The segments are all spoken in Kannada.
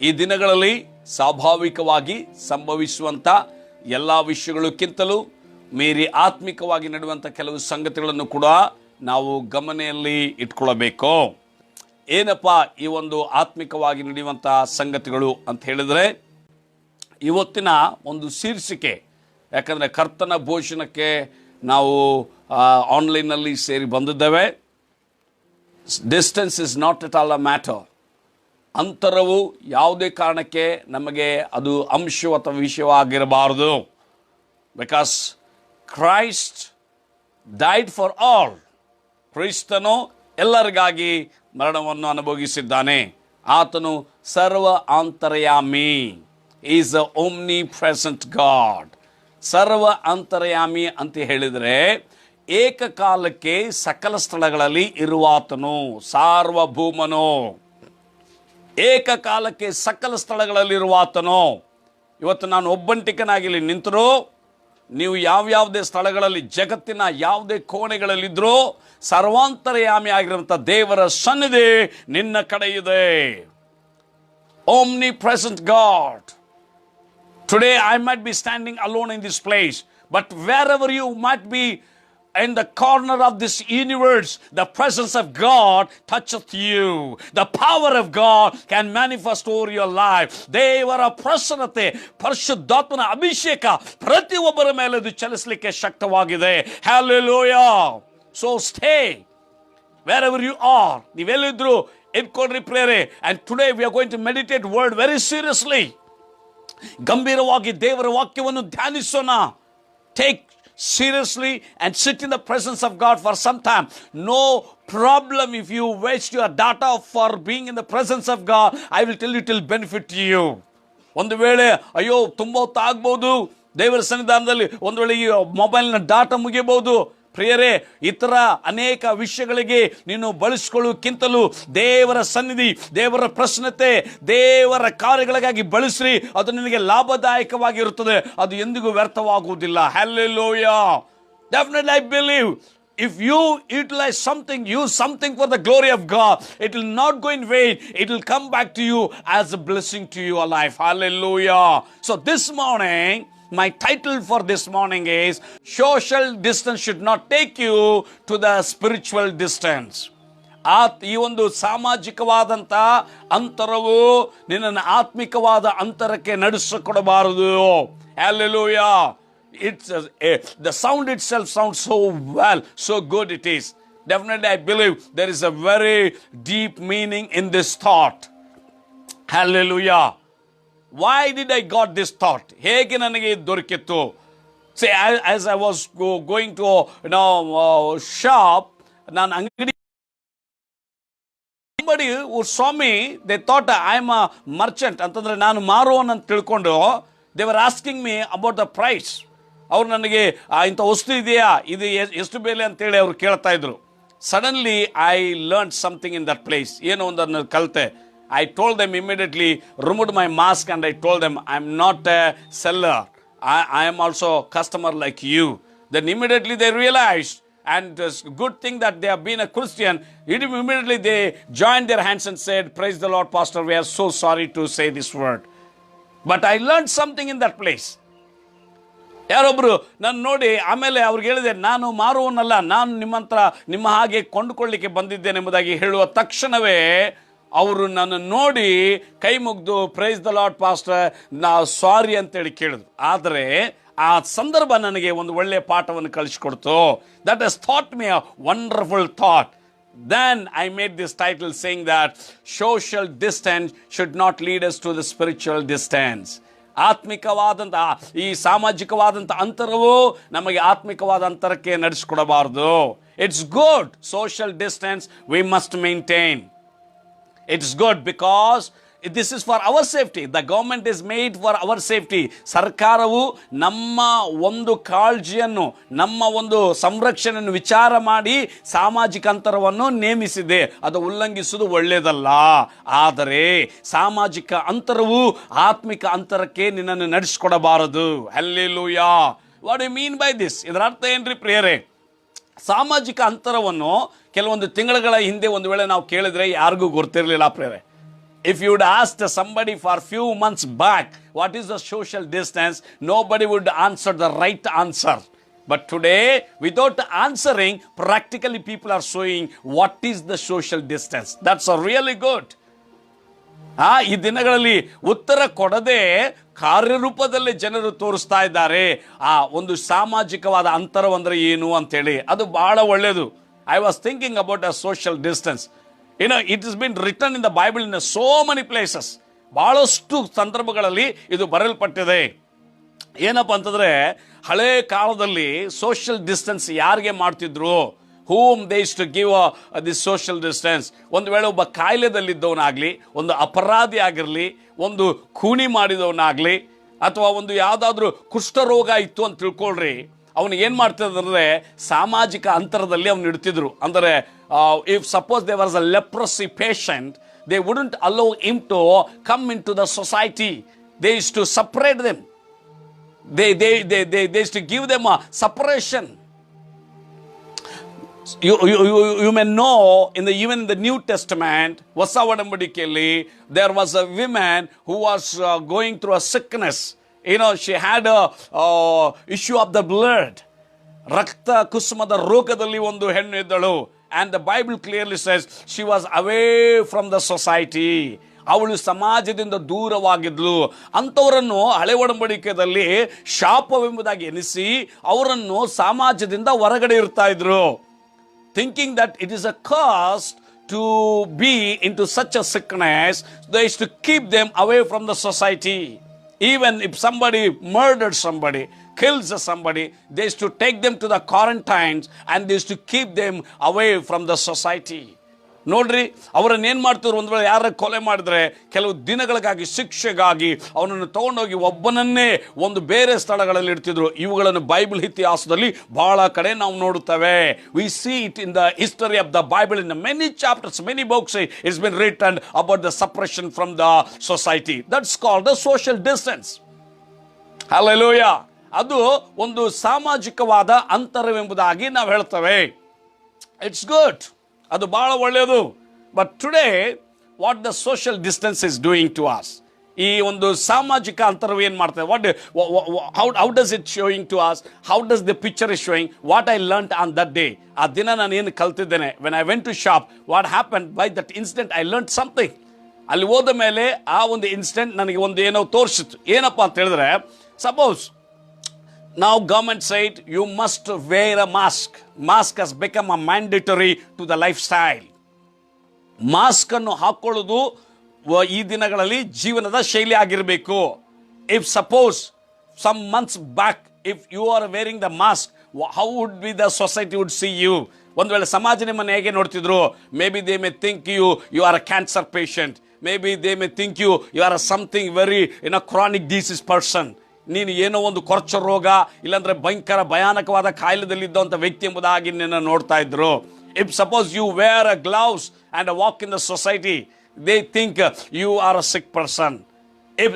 ಈ ದಿನಗಳಲ್ಲಿ ಸ್ವಾಭಾವಿಕವಾಗಿ ಸಂಭವಿಸುವಂಥ ಎಲ್ಲ ವಿಷಯಗಳಕ್ಕಿಂತಲೂ ಮೀರಿ ಆತ್ಮಿಕವಾಗಿ ನಡೆಯುವಂಥ ಕೆಲವು ಸಂಗತಿಗಳನ್ನು ಕೂಡ ನಾವು ಗಮನೆಯಲ್ಲಿ ಇಟ್ಕೊಳ್ಳಬೇಕು. ಏನಪ್ಪ ಈ ಒಂದು ಆತ್ಮಿಕವಾಗಿ ನಡೆಯುವಂಥ ಸಂಗತಿಗಳು ಅಂತ ಹೇಳಿದರೆ, ಇವತ್ತಿನ ಒಂದು ಶೀರ್ಷಿಕೆ, ಯಾಕಂದರೆ ಕರ್ತನ ಭೋಜನಕ್ಕೆ ನಾವು ಆನ್ಲೈನಲ್ಲಿ ಸೇರಿ ಬಂದಿದ್ದೇವೆ. Distance is not at all a matter. ಅಂತರವು ಯಾವುದೇ ಕಾರಣಕ್ಕೆ ನಮಗೆ ಅದು ಅಂಶ ಅಥವಾ ವಿಷಯವಾಗಿರಬಾರದು. Because Christ died for all. ಕ್ರಿಸ್ತನು ಎಲ್ಲರಿಗಾಗಿ ಮರಣವನ್ನು ಅನುಭವಿಸಿದ್ದಾನೆ. ಆತನು ಸರ್ವ ಅಂತರ್ಯಾಮಿ. Is a omnipresent God. ಸರ್ವ ಅಂತರ್ಯಾಮಿ ಅಂತ ಹೇಳಿದರೆ ಏಕಕಾಲಕ್ಕೆ ಸಕಲ ಸ್ಥಳಗಳಲ್ಲಿ ಇರುವಾತನು, ಸಾರ್ವಭೌಮನು. ಏಕಕಾಲಕ್ಕೆ ಸಕಲ ಸ್ಥಳಗಳಲ್ಲಿರುವಾತನು. ಇವತ್ತು ನಾನು ಒಬ್ಬಂಟಿಕನಾಗಿ ಇಲ್ಲಿ ನಿಂತರೂ, ನೀವು ಯಾವ್ಯಾವುದೇ ಸ್ಥಳಗಳಲ್ಲಿ, ಜಗತ್ತಿನ ಯಾವುದೇ ಕೋಣೆಗಳಲ್ಲಿದ್ದರೂ, ಸರ್ವಾಂತರ್ಯಾಮಿ ಆಗಿರುವಂಥ ದೇವರ ಸನ್ನಿಧಿ ನಿನ್ನ ಕಡೆ ಇದೆ. Omni present god. Today I might be standing alone in this place, but wherever you might be in the corner of this universe, the presence of God toucheth you. The power of God can manifest over your life. ದೇವರ ಪ್ರಸನ್ನತೆ, ಪರಿಶುದ್ಧಾತ್ಮನ ಅಭಿಷೇಕ ಪ್ರತಿಯೊಬ್ಬರ ಮೇಲೆ ಅದು ಚಲಿಸಲಿಕ್ಕೆ ಶಕ್ತವಾಗಿದೆ. Hallelujah. So stay wherever you are. ನೀವೆಲ್ಲಿದ್ರು ಇಟ್ಕೊಳ್ರಿ ಪ್ರೇರೆ. And today we are going to meditate word very seriously. ಗಂಭೀರವಾಗಿ ದೇವರ ವಾಕ್ಯವನ್ನು ಧ್ಯಾನಿಸೋಣ. Take seriously and sit in the presence of God for some time. No problem if you waste your data for being in the presence of God. I will tell you it will benefit to you. ಒಂದು ವೇಳೆ ಅಯ್ಯೋ ತುಂಬ ಹೊತ್ತಾಗ್ಬೋದು ದೇವರ ಸನ್ನಿಧಾನದಲ್ಲಿ, ಒಂದು ವೇಳೆ ಈ ಮೊಬೈಲ್ನ ಡಾಟಾ ಮುಗಿಯಬಹುದು. ಪ್ರಿಯರೇ, ಇತರ ಅನೇಕ ವಿಷಯಗಳಿಗೆ ನೀನು ಬಳಸಿಕೊಳ್ಳುವುದಕ್ಕಿಂತಲೂ ದೇವರ ಸನ್ನಿಧಿ, ದೇವರ ಪ್ರಸನ್ನತೆ, ದೇವರ ಕಾರ್ಯಗಳಿಗಾಗಿ ಬಳಸ್ರಿ. ಅದು ನಿನಗೆ ಲಾಭದಾಯಕವಾಗಿರುತ್ತದೆ. ಅದು ಎಂದಿಗೂ ವ್ಯರ್ಥವಾಗುವುದಿಲ್ಲ. Hallelujah. Definitely I believe if you utilize something, use something for the glory of God, it will not go in vain. It will come back to you as a blessing to your life. Hallelujah. So this morning, my title for this morning is social distance should not take you to the spiritual distance. ಈ ಒಂದು ಸಾಮಾಜಿಕವಾದಂಥ ಅಂತರವು ನಿನ್ನನ್ನು ಆತ್ಮಿಕವಾದ ಅಂತರಕ್ಕೆ ನಡೆಸಿಕೊಡಬಾರದು. Hallelujah. It's the sound itself sounds so well, so good it is. Definitely I believe there is a very deep meaning in this thought. Hallelujah. Why did I got this thought? ಹೇಗೆ ನನಗೆ ದೊರಕಿತ್ತು? Say as I was going to shop, ನಾನು ಅಂಗಡಿ, somebody who saw me, they thought I am a merchant ಅಂತಂದ್ರೆ ನಾನು ಮಾರುವವನು ಅಂತ ತಿಳ್ಕೊಂಡು they were asking me about the price. ಅವ್ರು ನನಗೆ ಇಂಥ ವಸ್ತು ಇದೆಯಾ, ಇದು ಎಷ್ಟು ಬೆಲೆ ಅಂತೇಳಿ ಅವ್ರು ಕೇಳ್ತಾ ಇದ್ರು. Suddenly I learn something in that place. ಏನೋ ಒಂದನ್ನು ಕಲಿತೆ. I told them immediately, removed my mask and I told them, I am not a seller. I am also customer like you. Then immediately they realized, and it's a good thing that they have been a Christian. Immediately they joined their hands and said, praise the Lord, Pastor, we are so sorry to say this word. But I learned something in that place. ಯಾರೊಬ್ಬರು ನಾನು ನೋಡಿ ಆಮೇಲೆ ಅವ್ರಿಗೆ ಹೇಳಿದೆ, ನಾನು ಮಾರುವನಲ್ಲ, ನಾನು ನಿಮ್ಮ ಹಾಗೆ ಕೊಂಡುಕೊಳ್ಳಿಕ್ಕೆ ಬಂದಿದ್ದೇನೆ ಎಂಬುದಾಗಿ ಹೇಳುವ ತಕ್ಷಣವೇ ಅವರು ನನ್ನ ನೋಡಿ ಕೈ ಮುಗಿದು ಪ್ರೈಸ್ ದ ಲಾರ್ಡ್ ಪಾಸ್ಟರ್, ನಾ ಸಾರಿ ಅಂತೇಳಿ ಕೇಳಿದ್ರು. ಆದರೆ ಆ ಸಂದರ್ಭ ನನಗೆ ಒಂದು ಒಳ್ಳೆಯ ಪಾಠವನ್ನು ಕಳಿಸಿಕೊಡ್ತು. That has thought me a wonderful thought. Then I made this title saying that social distance should not lead us to the spiritual distance. ಆತ್ಮಿಕವಾದಂಥ ಈ ಸಾಮಾಜಿಕವಾದಂಥ ಅಂತರವು ನಮಗೆ ಆತ್ಮಿಕವಾದ ಅಂತರಕ್ಕೆ ನಡೆಸಿಕೊಡಬಾರದು. It's good social distance we must maintain. It's good because this is for our safety. The government is made for our safety. ಸರ್ಕಾರವು ನಮ್ಮ ಒಂದು ಕಾಳಜಿಯನ್ನು, ನಮ್ಮ ಒಂದು ಸಂರಕ್ಷಣೆಯನ್ನು ವಿಚಾರ ಮಾಡಿ ಸಾಮಾಜಿಕ ಅಂತರವನ್ನು ನೇಮಿಸಿದೆ. ಅದು ಉಲ್ಲಂಘಿಸುವುದು ಒಳ್ಳೆಯದಲ್ಲ. ಆದರೆ ಸಾಮಾಜಿಕ ಅಂತರವು ಆತ್ಮಿಕ ಅಂತರಕ್ಕೆ ನಿನ್ನನ್ನು ನಡೆಸಿಕೊಡಬಾರದು. Hallelujah. What do you mean by this? ಇದರ ಅರ್ಥ ಏನ್ರಿ ಪ್ರಿಯರೇ? ಸಾಮಾಜಿಕ ಅಂತರವನ್ನು ಕೆಲವೊಂದು ತಿಂಗಳುಗಳ ಹಿಂದೆ ಒಂದು ವೇಳೆ ನಾವು ಕೇಳಿದ್ರೆ ಯಾರಿಗೂ ಗೊತ್ತಿರಲಿಲ್ಲ ಪ್ರೇರೆ. If you would ask somebody for a few months back, what is the social distance? Nobody would answer the right answer. But today, without answering, practically people are showing what is the social distance. That's really good. ಈ ದಿನಗಳಲ್ಲಿ ಉತ್ತರ ಕೊಡದೆ ಕಾರ್ಯರೂಪದಲ್ಲಿ ಜನರು ತೋರಿಸ್ತಾ ಇದ್ದಾರೆ ಆ ಒಂದು ಸಾಮಾಜಿಕವಾದ ಅಂತರವಂದ್ರೆ ಏನು ಅಂತೇಳಿ. ಅದು ಬಹಳ ಒಳ್ಳೆಯದು. I was thinking about a social distance. It is been return in the Bible in so many places. ಬಹಳಷ್ಟು ಸಂದರ್ಭಗಳಲ್ಲಿ ಇದು ಬರೆಯಲ್ಪಟ್ಟಿದೆ. ಏನಪ್ಪ ಅಂತಂದ್ರೆ, ಹಳೆ ಕಾಲದಲ್ಲಿ ಸೋಷಿಯಲ್ ಡಿಸ್ಟೆನ್ಸ್ ಯಾರಿಗೆ ಮಾಡ್ತಿದ್ರು? whom they used to give this social distance. ಒಂದು ವೇಳೆ ಒಬ್ಬ ಕಾಯಿಲೆದಲ್ಲಿದ್ದವನಾಗಲಿ, ಒಂದು ಅಪರಾಧಿ ಆಗಿರಲಿ, ಒಂದು ಖೂನಿ ಮಾಡಿದವನಾಗಲಿ, ಅಥವಾ ಒಂದು ಯಾವುದಾದ್ರೂ ಕುಷ್ಠರೋಗ ಇತ್ತು ಅಂತ ತಿಳ್ಕೊಳ್ರಿ, ಅವನು ಏನು ಮಾಡ್ತಿದ್ರೆ ಸಾಮಾಜಿಕ ಅಂತರದಲ್ಲಿ ಅವನು ಇಡ್ತಿದ್ರು. ಅಂದರೆ if suppose they was a leprosy patient, they wouldn't allow him to come into the society. They is to separate them. They used to give them a separation. You may know even in the New Testament, ಹೊಸ ಒಡಂಬಡಿಕೆಯಲ್ಲಿ there was a woman who was going through a sickness. She had a issue of the blood. ರಕ್ತ ಕುಸುಮದ ರೋಗದಲ್ಲಿ ಒಂದು ಹೆಣ್ಣು ಇದ್ದಳು. And the Bible clearly says she was away from the society. ಅವಳು ಸಮಾಜದಿಂದ ದೂರವಾಗಿದ್ಲು. ಅಂಥವರನ್ನು ಹಳೆ ಒಡಂಬಡಿಕೆಯಲ್ಲಿ ಶಾಪವೆಂಬುದಾಗಿ ಎನಿಸಿ ಅವರನ್ನು ಸಮಾಜದಿಂದ ಹೊರಗಡೆ ಇರ್ತಾ ಇದ್ರು, thinking that it is a curse to be into such a sickness. They used to keep them away from the society. Even if somebody murdered somebody, kills somebody, they used to take them to the quarantines and they used to keep them away from the society. ನೋಡ್ರಿ, ಅವರನ್ನು ಏನು ಮಾಡ್ತಿದ್ರು, ಒಂದು ವೇಳೆ ಯಾರ ಕೊಲೆ ಮಾಡಿದ್ರೆ ಕೆಲವು ದಿನಗಳಿಗಾಗಿ ಶಿಕ್ಷೆಗಾಗಿ ಅವನನ್ನು ತಗೊಂಡೋಗಿ ಒಬ್ಬನನ್ನೇ ಒಂದು ಬೇರೆ ಸ್ಥಳಗಳಲ್ಲಿ ಇಡ್ತಿದ್ರು. ಇವುಗಳನ್ನು ಬೈಬಲ್ ಇತಿಹಾಸದಲ್ಲಿ ಬಹಳ ಕಡೆ ನಾವು ನೋಡುತ್ತೇವೆ. We see it in the history of the Bible. In many chapters, many books it's been written about the separation from the society. That's called the social distance. Hallelujah. ಅದು ಒಂದು ಸಾಮಾಜಿಕವಾದ ಅಂತರವೆಂಬುದಾಗಿ ನಾವು ಹೇಳ್ತೇವೆ. ಇಟ್ಸ್ ಗುಡ್, ಅದು ಬಹಳ ಒಳ್ಳೆಯದು. But today what the social distance is doing to us, ಈ ಒಂದು ಸಾಮಾಜಿಕ ಅಂತರವು ಏನು ಮಾಡ್ತದೆ? How does it showing to us? How does the picture is showing? What I learn on that day, ಆ ದಿನ ನಾನು ಏನು ಕಲ್ತಿದ್ದೇನೆ, when I went to shop, what happen by that incident I learn something. ಅಲ್ಲಿ ಹೋದ ಮೇಲೆ ಆ ಒಂದು ಇನ್ಸಿಡೆಂಟ್ ನನಗೆ ಒಂದು ಏನೋ ತೋರಿಸಿತ್ತು. ಏನಪ್ಪ ಅಂತ ಹೇಳಿದ್ರೆ, suppose now government said you must wear a mask. Mask has become a mandatory to the lifestyle. Mask ಅನ್ನು ಹಾಕೊಳ್ಳೋದು ಈ ದಿನಗಳಲ್ಲಿ ಜೀವನದ ಶೈಲಿ ಆಗಿರಬೇಕು. If suppose some months back if you are wearing the mask, how would be the society would see you? ಒಂದು ವೇಳೆ ಸಮಾಜ ನಿಮ್ಮನ್ನು ಹೇಗೆ ನೋಡ್ತಿದ್ರು? Maybe they may think you are a cancer patient. Maybe they may think you are a something very chronic disease person. ನೀನು ಏನೋ ಒಂದು ಕೊರಚ ರೋಗ, ಇಲ್ಲಾಂದ್ರೆ ಭಯಂಕರ ಭಯಾನಕವಾದ ಕಾಯಿಲೆದಲ್ಲಿದ್ದಂಥ ವ್ಯಕ್ತಿ ಎಂಬುದಾಗಿ ನಿನ್ನ ನೋಡ್ತಾ ಇದ್ರು. If suppose you wear a gloves and walk in the society, they think you are a sick person. If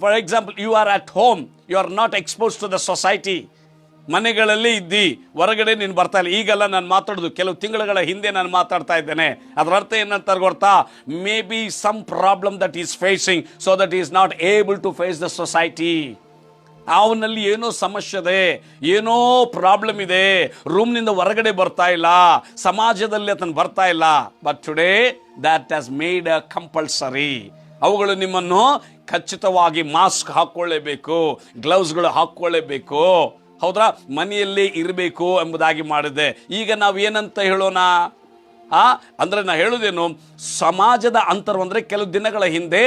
for example you are at home, you are not expose to the society. ಮನೆಗಳಲ್ಲಿ ಇದ್ದಿ ಹೊರಗಡೆ ನೀನು ಬರ್ತಾ ಇಲ್ಲ. ಈಗೆಲ್ಲ ನಾನು ಮಾತಾಡೋದು ಕೆಲವು ತಿಂಗಳುಗಳ ಹಿಂದೆ ನಾನು ಮಾತಾಡ್ತಾ ಇದ್ದೇನೆ. ಅದರ ಅರ್ಥ ಏನಂತ ಗೊತ್ತಾ? Maybe some problem that is facing, so that is not able to face the society. ಅವನಲ್ಲಿ ಏನೋ ಸಮಸ್ಯೆ ಇದೆ, ಏನೋ ಪ್ರಾಬ್ಲಮ್ ಇದೆ, ರೂಮ್ನಿಂದ ಹೊರಗಡೆ ಬರ್ತಾ ಇಲ್ಲ, ಸಮಾಜದಲ್ಲಿ ಅದನ್ನು ಬರ್ತಾ ಇಲ್ಲ. But today that has made a compulsory. ಅವುಗಳು ನಿಮ್ಮನ್ನು ಖಚಿತವಾಗಿ ಮಾಸ್ಕ್ ಹಾಕೊಳ್ಳೇಬೇಕು, ಗ್ಲೌಸ್ಗಳು ಹಾಕೊಳ್ಳೇಬೇಕು, ಹೌದ್ರಾ, ಮನೆಯಲ್ಲೇ ಇರಬೇಕು ಎಂಬುದಾಗಿ ಮಾಡಿದೆ. ಈಗ ನಾವು ಏನಂತ ಹೇಳೋಣ? ಅಂದ್ರೆ ನಾ ಹೇಳೋದೇನು, ಸಮಾಜದ ಅಂತರವು ಅಂದ್ರೆ ಕೆಲವು ದಿನಗಳ ಹಿಂದೆ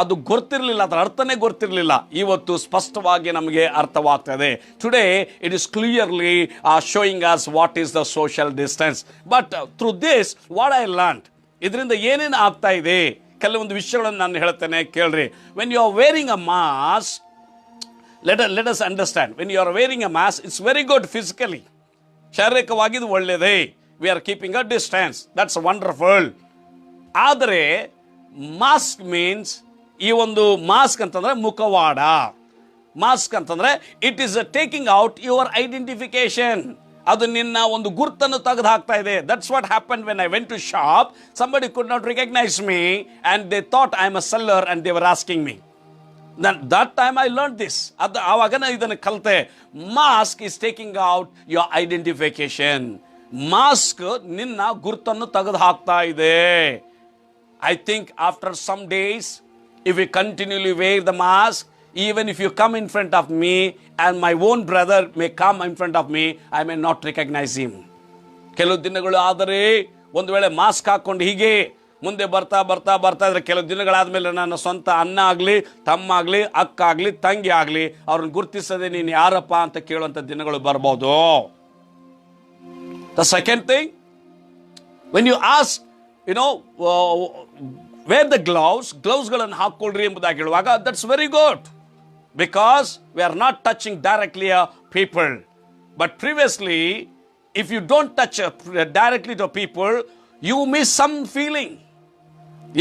ಅದು ಗೊತ್ತಿರಲಿಲ್ಲ, ಅದರ ಅರ್ಥನೇ ಗೊತ್ತಿರಲಿಲ್ಲ. ಇವತ್ತು ಸ್ಪಷ್ಟವಾಗಿ ನಮಗೆ ಅರ್ಥವಾಗ್ತದೆ. Today it is clearly showing us what is the social distance. But through this what I learn, ಇದರಿಂದ ಏನೇನು ಆಗ್ತಾ ಇದೆ, ಕೆಲವೊಂದು ವಿಷಯಗಳನ್ನು ನಾನು ಹೇಳ್ತೇನೆ, ಕೇಳ್ರಿ. When you are wearing a mask, let us understand, when you are wearing a mask, it's very good physically. ಶಾರೀರಿಕವಾಗಿ ಇದು ಒಳ್ಳೆಯದೇ. We are keeping a distance, that's wonderful. ಆದರೆ ಮಾಸ್ಕ್ ಮೀನ್ಸ್, ಈ ಒಂದು ಮಾಸ್ಕ್ ಅಂತಂದ್ರೆ ಮುಖವಾಡ. ಮಾಸ್ಕ್ ಅಂತಂದ್ರೆ it is taking out your identification. ಅದು ನಿನ್ನ ಒಂದು ಗುರ್ತನ್ನು ತೆಗೆದು ಹಾಕ್ತಾ ಇದೆ. That's what happen when I went to shop. Somebody could not recognise me and they thought I am a seller and they were asking me. That time I learn this. ಆವಾಗ ನಾನು ಇದನ್ನು ಕಲಿತೆ. Mask is taking out your identification. Mask ನಿನ್ನ ಗುರ್ತನ್ನು ತೆಗೆದು ಹಾಕ್ತಾ ಇದೆ. I think after some days, if we continually wear the mask, even if you come in front of me and my own brother may come in front of me, I may not recognize him. ಕೆಲವು ದಿನಗಳು ಆದರೆ ಒಂದು ವೇಳೆ ಮಾಸ್ಕ್ ಹಾಕೊಂಡು ಹೀಗೆ ಮುಂದೆ ಬರ್ತಾ ಬರ್ತಾ ಬರ್ತಾ ಇದ್ರೆ ಕೆಲವು ದಿನಗಳಾದ್ಮೇಲೆ ನನ್ನ ಸ್ವಂತ ಅಣ್ಣ ಆಗಲಿ, ತಮ್ಮ ಆಗಲಿ, ಅಕ್ಕ ಆಗಲಿ, ತಂಗಿ ಆಗಲಿ ಅವ್ರನ್ನ ಗುರುತಿಸದೆ ನೀನು ಯಾರಪ್ಪ ಅಂತ ಕೇಳುವಂಥ ದಿನಗಳು ಬರ್ಬೋದು. The second thing, when you ask, wear the gloves-ಗಳನ್ನು ಹಾಕ್ಕೊಳ್ರಿ ಎಂಬುದಾಗಿ ಹೇಳುವಾಗ, that's very good, because we are not touching directly people. But previously, if you don't touch directly to people, you miss some feeling.